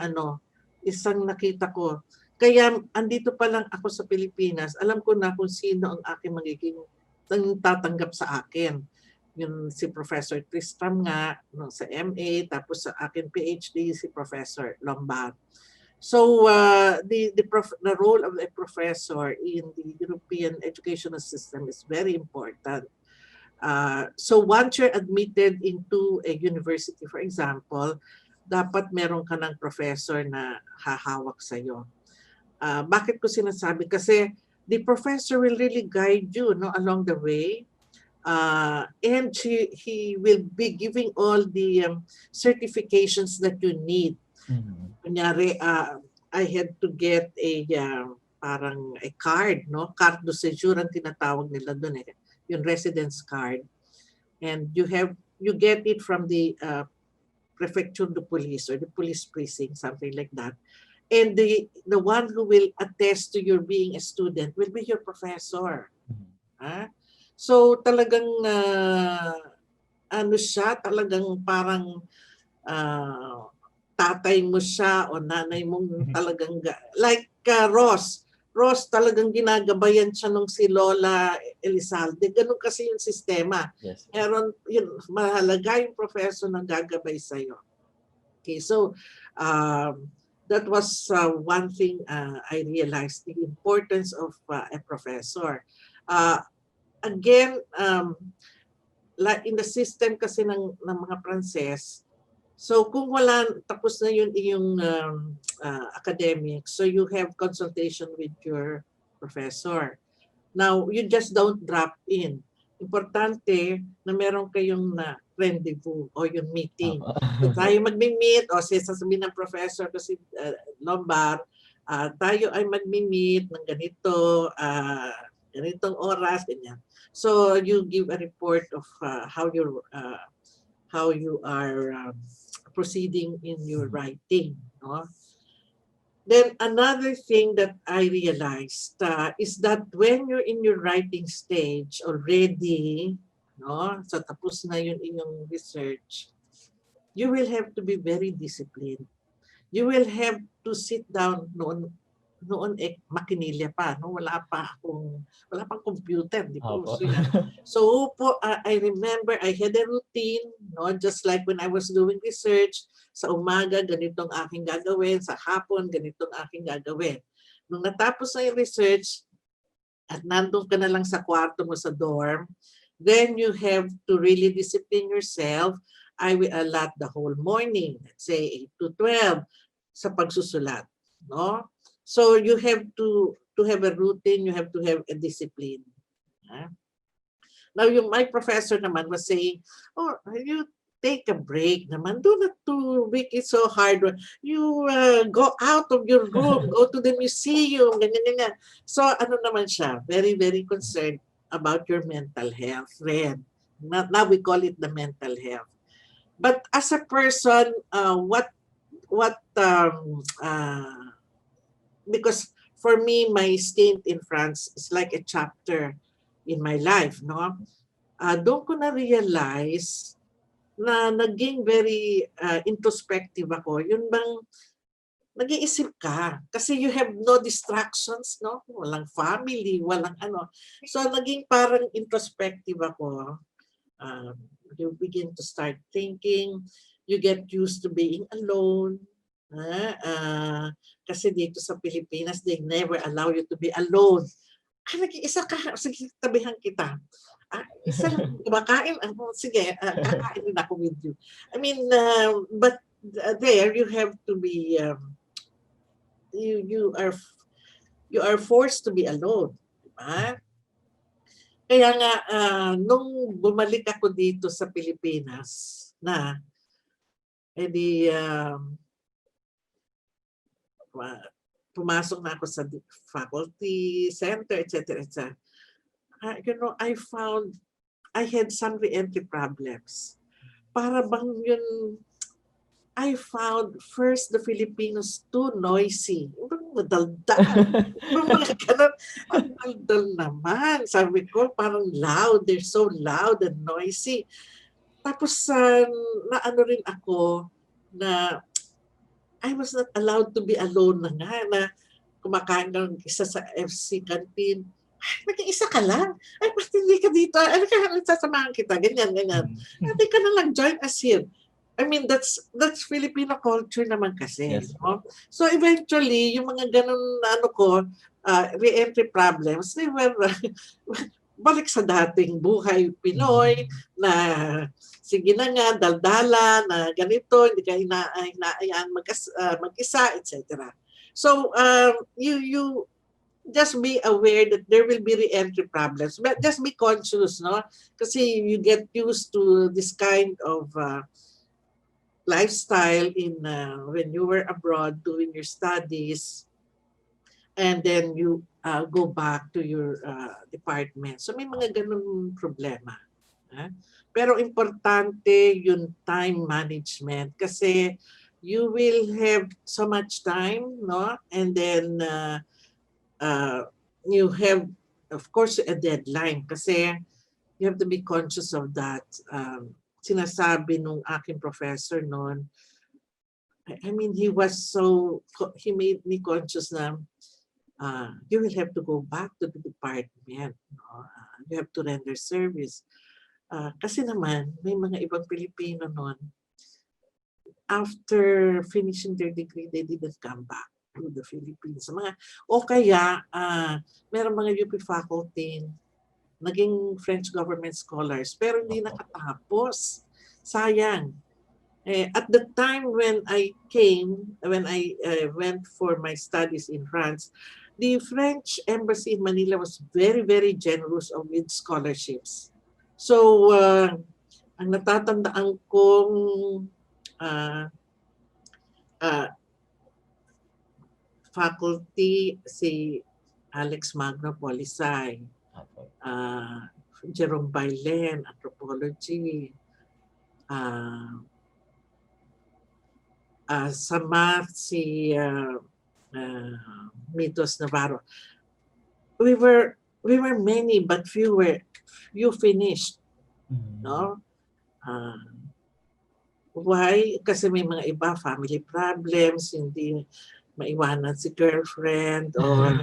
Speaker 2: nakita ko. Kaya andito pa lang ako sa Pilipinas, alam ko na kung sino ang aking magiging tatanggap sa akin. Yung si Professor Tristram nga no, sa MA, tapos sa akin PhD si Professor Lombard. So the role of a professor in the European educational system is very important. So once you're admitted into a university, for example, dapat meron ka ng professor na hahawak sa'yo. Bakit ko sinasabi? Kasi the professor will really guide you no, along the way. And he will be giving all the certifications that you need. Kunyari, I had to get a parang a card, no? Carte de séjour ang tinatawag nila doon eh, yung residence card. And you get it from the prefecture de police or the police precinct, something like that. And the one who will attest to your being a student will be your professor. So talagang talagang parang tatay mo siya o nanay mong talagang like Ross talagang ginagabayan siya nung si Lola Elizalde. Ganun kasi yung sistema.
Speaker 1: Yes.
Speaker 2: Meron yun, mahalaga yung professor na gagabay sa iyo. Okay, so that was one thing I realized, the importance of a professor. Again, like in the system kasi ng mga Pranses, so kung wala, tapos na yun yung academic, so you have consultation with your professor. Now, you just don't drop in. Importante na meron kayong rendezvous o yung meeting. So tayo magmi-meet o sasabihin ng professor kasi Lombard, tayo ay magmi-meet ng ganito, ganitong oras, ganyan. So you give a report of how you are proceeding in your writing. No? Then another thing that I realized is that when you're in your writing stage already, no, so tapos na yun inyong research, you will have to be very disciplined. You will have to sit down noon makinilya pa, no? Wala pang computer, di po. So po, I remember I had a routine, no? Just like when I was doing research, sa umaga ganitong aking gagawin, sa hapon ganitong aking gagawin. Nung natapos na yung research at nandun ka na lang sa kwarto mo sa dorm, then you have to really discipline yourself. I will allot the whole morning, let's say 8 to 12 sa pagsusulat, no? So you have to have a routine, you have to have a discipline. Now my professor naman was saying, oh, you take a break naman. Do not to make it so hard. You go out of your room, go to the museum, ganyan. So ano naman siya, very, very concerned about your mental health. Now we call it the mental health. But as a person, because for me, my stint in France is like a chapter in my life, no? Doon ko na-realize na naging very introspective ako. Yun bang nag-iisip ka kasi you have no distractions, no? Walang family, walang ano. So naging parang introspective ako. You begin to start thinking, you get used to being alone, Kasi dito sa Pilipinas, they never allow you to be alone. Nag-iisa ka, sige, tabihan kita. Isa lang kumakain, sige, kakain din ako with you. I mean, but there you have to be, you are forced to be alone. Diba? Kaya nga, nung bumalik ako dito sa Pilipinas edi pumasok na ako sa faculty center, etc. etc. I found I had some re-entry problems. Para bang yun, I found first the Filipinos too noisy. Madaldal. Mga ganun. Ang daldal naman. Sabi ko, parang loud. They're so loud and noisy. Tapos naano rin ako na I was not allowed to be alone na nga, na kumakain ng isa sa FC canteen. Mag-iisa ka lang. Ay, ba't hindi ka dito? Ano ka, sasamahan kita? Ganyan. Hindi ka na lang, join us here. I mean, that's Filipino culture naman kasi.
Speaker 1: Yes.
Speaker 2: No? So eventually, yung mga ganun re-entry problems, they were balik sa dating buhay Pinoy na sige na nga, daldala, na ganito, hindi ka inaayaan mag-isa, etc. So, you just be aware that there will be re-entry problems. But just be conscious, no? Kasi you get used to this kind of lifestyle when you were abroad doing your studies, and then you go back to your department. So may mga ganun problema. Pero importante yung time management kasi you will have so much time, no? And then you have, of course, a deadline kasi you have to be conscious of that. Sinasabi nung aking professor noon, I mean, he made me conscious na you will have to go back to the department. No? You have to render service. Kasi naman, may mga ibang Pilipino noon, after finishing their degree, they didn't come back to the Philippines. O kaya, meron mga UP faculty, naging French government scholars, pero hindi nakatapos. Sayang. At the time when I went for my studies in France, the French embassy in Manila was very, very generous with scholarships. So, ang natatandaan kong faculty, si Alex Magno Polisay, Jerome Bailen, anthropology, sa math, si Mitos Navarro. We were many, but few finished. No? Why? Kasi may mga iba, family problems, hindi maiwanan si girlfriend or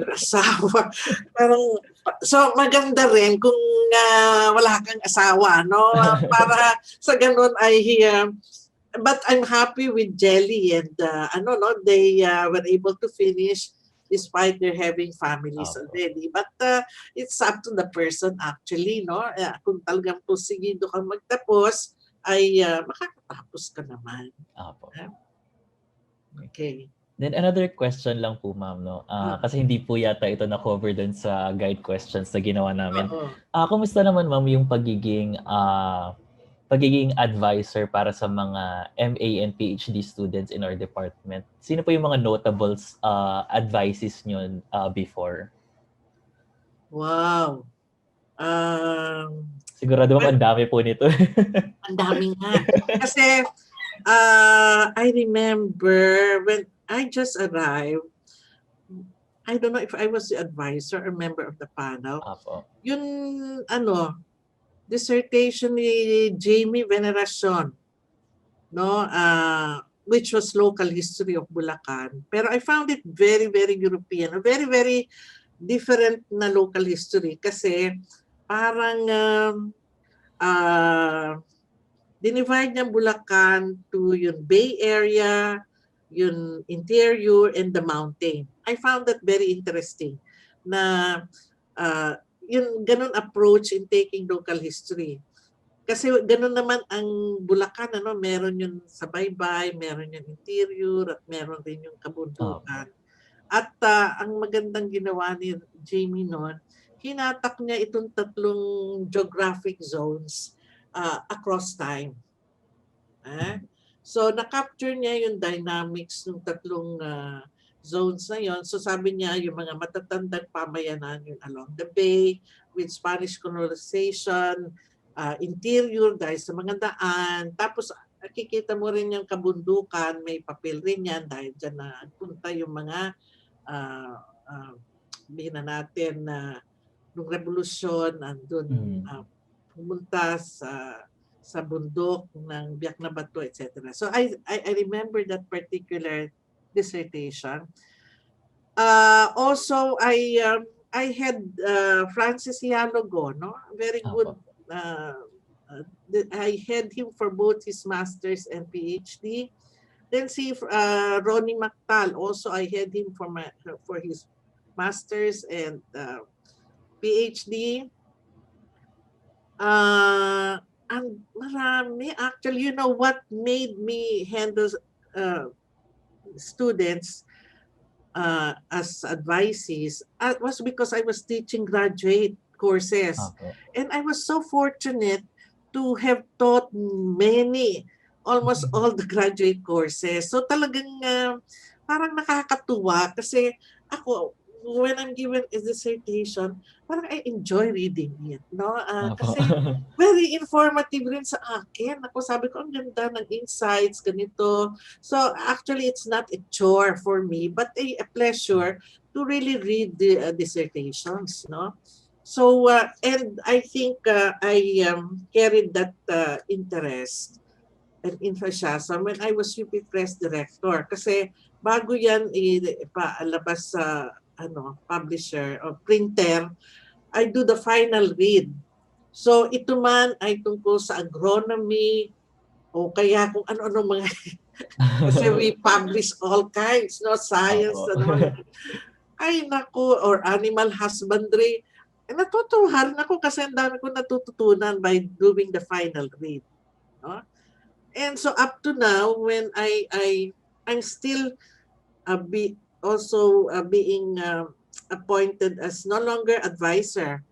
Speaker 2: asawa. Parang, so maganda rin kung wala kang asawa, no? Para sa ganun ay but I'm happy with Jelly and they were able to finish despite their having families already. But it's up to the person actually, no? Kung talagang pusigido kang magtapos, ay makakatapos ka naman. Okay.
Speaker 1: Then another question lang po, ma'am, no? Kasi hindi po yata ito na-cover dun sa guide questions na ginawa namin. Kumusta naman, ma'am, yung pagiging advisor para sa mga MA and PhD students in our department? Sino po yung mga notables advices nyo before?
Speaker 2: Wow.
Speaker 1: Sigurado ang dami po nito.
Speaker 2: Ang dami nga. Kasi I remember when I just arrived, I don't know if I was the advisor or member of the panel. Yung dissertation ni Jamie Veneracion, no, which was local history of Bulacan. Pero I found it very, very European, very, very different na local history kasi parang dinivide niya Bulacan to yung Bay Area, yung interior, and the mountain. I found that very interesting na yung ganun approach in taking local history. Kasi ganun naman ang Bulacan, ano, meron yung sa baybay, meron yung interior, at meron din yung kabundukan. At ang magandang ginawa ni Jamie noon, hinatak niya itong tatlong geographic zones across time. So, na-capture niya yung dynamics ng tatlong zones na yon. So, sabi niya, yung mga matatandang pamayanan yung along the bay with Spanish colonization, interior dahil sa mga daan. Tapos, nakikita mo rin yung kabundukan, may papel rin yan dahil dyan na punta yung mga bihin na natin na nung revolusyon, andun pumunta sa bundok ng Biak na Bato, etc. So I remember that particular dissertation. Also, I had Francis Hialogo, no? Very good. I had him for both his master's and PhD. Then see Ronnie Mactal, also I had him for his master's and PhD. And marami. Actually, you know what made me handle students as advisees was because I was teaching graduate courses. And I was so fortunate to have taught almost all the graduate courses. So talagang parang nakakatuwa kasi ako, when I'm given a dissertation, parang I enjoy reading it, no? Kasi very informative rin sa akin. Ako sabi ko, ang ganda ng insights, ganito. So actually, it's not a chore for me, but a pleasure to really read the dissertations, no? So, and I think I carried that interest and enthusiasm when I was UP Press Director. Kasi bago yan ipaalabas sa publisher o printer, I do the final read. So ito man ay tungkol sa agronomy o kaya kung ano-ano mga kasi we publish all kinds, no, science, ay naku, or animal husbandry. Natutuhan ako kasi ang dami ko natututunan by doing the final read, no? And so up to now, when I'm still being appointed as no longer advisor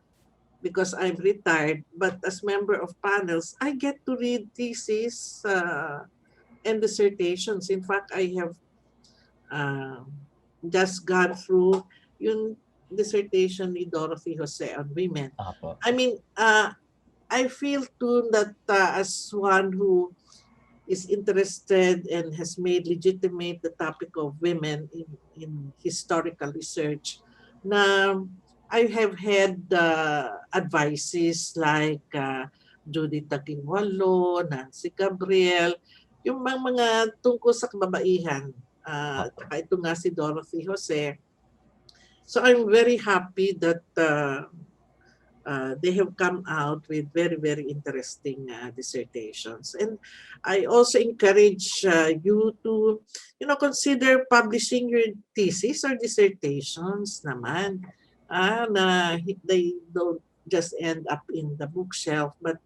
Speaker 2: because I'm retired, but as member of panels, I get to read theses and dissertations. In fact, I have just gone through yung dissertation ni Dorothy Jose on women. I mean, I feel too that as one who is interested and has made legitimate the topic of women in historical research, na I have had advices like Judith Taguinwalo, Nancy Gabriel, yung mga tungkol sa kababaihan. Ito nga si Dorothy Jose. So I'm very happy that they have come out with very, very interesting dissertations. And I also encourage you to, consider publishing your thesis or dissertations naman. Na they don't just end up in the bookshelf, but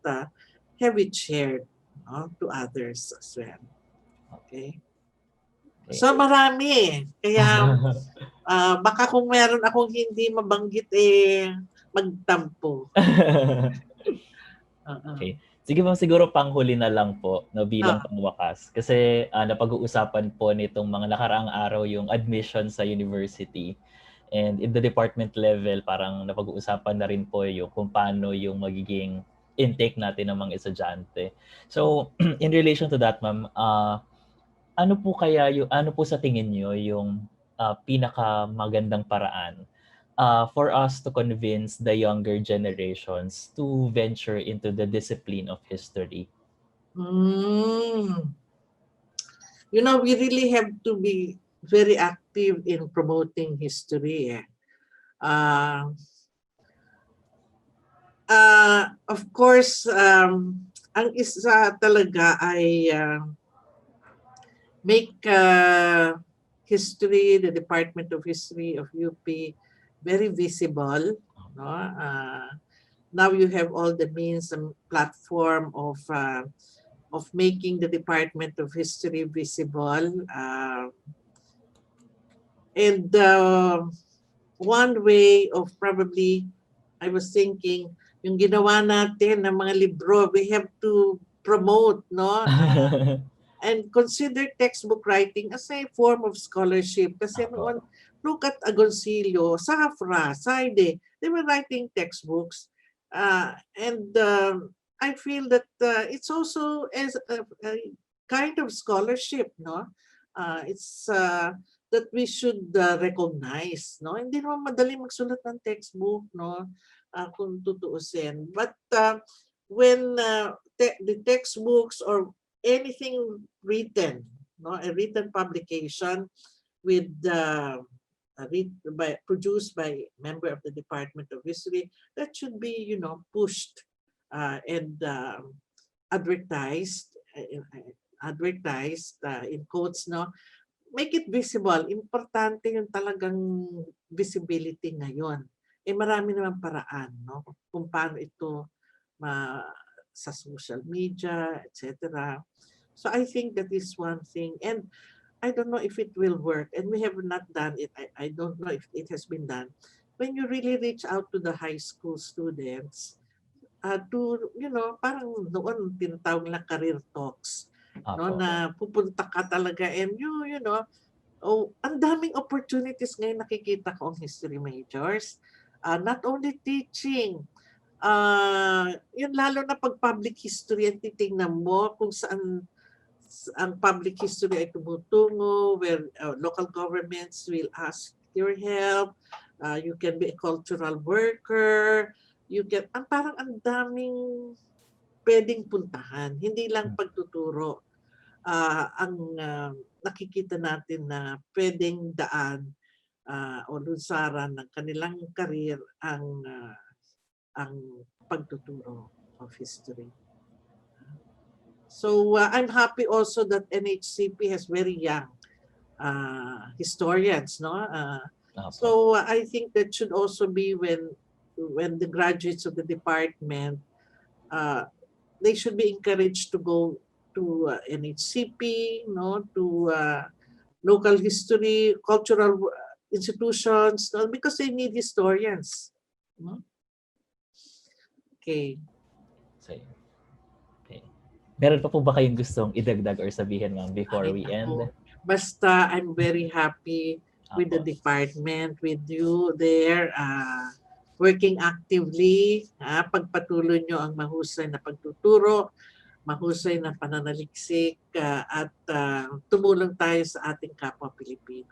Speaker 2: have it shared to others as well. Okay? So marami. Kaya baka kung meron akong hindi mabanggit magtampo.
Speaker 1: Okay. Sige ma'am, siguro panghuli na lang po no, bilang pangwakas. Kasi napag-uusapan po nitong mga nakaraang araw yung admission sa university. And in the department level, parang napag-uusapan na rin po yung kung paano yung magiging intake natin ng mga estudyante. So, in relation to that, ma'am, ano po sa tingin niyo yung pinakamagandang paraan for us to convince the younger generations to venture into the discipline of history?
Speaker 2: We really have to be very active in promoting history. Of course, ang isa talaga ay make history, the Department of History of UP, very visible. No? Now you have all the means and platform of making the Department of History visible. And one way of probably, I was thinking, yung ginawa natin ng mga libro, we have to promote, no? And consider textbook writing as a form of scholarship. Kasi noon, look at Agoncillo, Safra, Saide, they were writing textbooks. And I feel that it's also as a kind of scholarship, no? It's that we should recognize, no? Hindi naman madali magsulat ng textbook, no? Kung tutuusin. But when the textbooks or anything written, no, a written publication with produced by member of the Department of History, that should be, pushed and advertised, in quotes, no. Make it visible. Importante yung talagang visibility ngayon. Marami naman paraan, no, kung paano ito sa social media, etc. So I think that is one thing. And I don't know if it will work. And we have not done it. I don't know if it has been done. When you really reach out to the high school students, to, parang noon tinatawag na career talks. No, na pupunta ka talaga and ang daming opportunities ngayon nakikita ko ang history majors. Not only teaching, yun lalo na pag public history at titingnan mo kung saan ang public history ay tumutungo, where local governments will ask your help, you can be a cultural worker, parang ang daming pwedeng puntahan, hindi lang pagtuturo. Ang nakikita natin na pwedeng daan o lunsaran ng kanilang career ang pagtuturo of history. So I'm happy also that NHCP has very young historians, no? So I think that should also be when the graduates of the department, they should be encouraged to go to NHCP, no, to local history, cultural institutions, no, because they need historians. No? Okay.
Speaker 1: Okay. Meron pa po ba kayong gustong idagdag or sabihin, ma'am, before we end?
Speaker 2: Basta I'm very happy with the department, with you there, working actively. Pagpatuloy nyo ang mahusay na pagtuturo, mahusay na pananaliksik, at tumulong tayo sa ating kapwa Pilipino.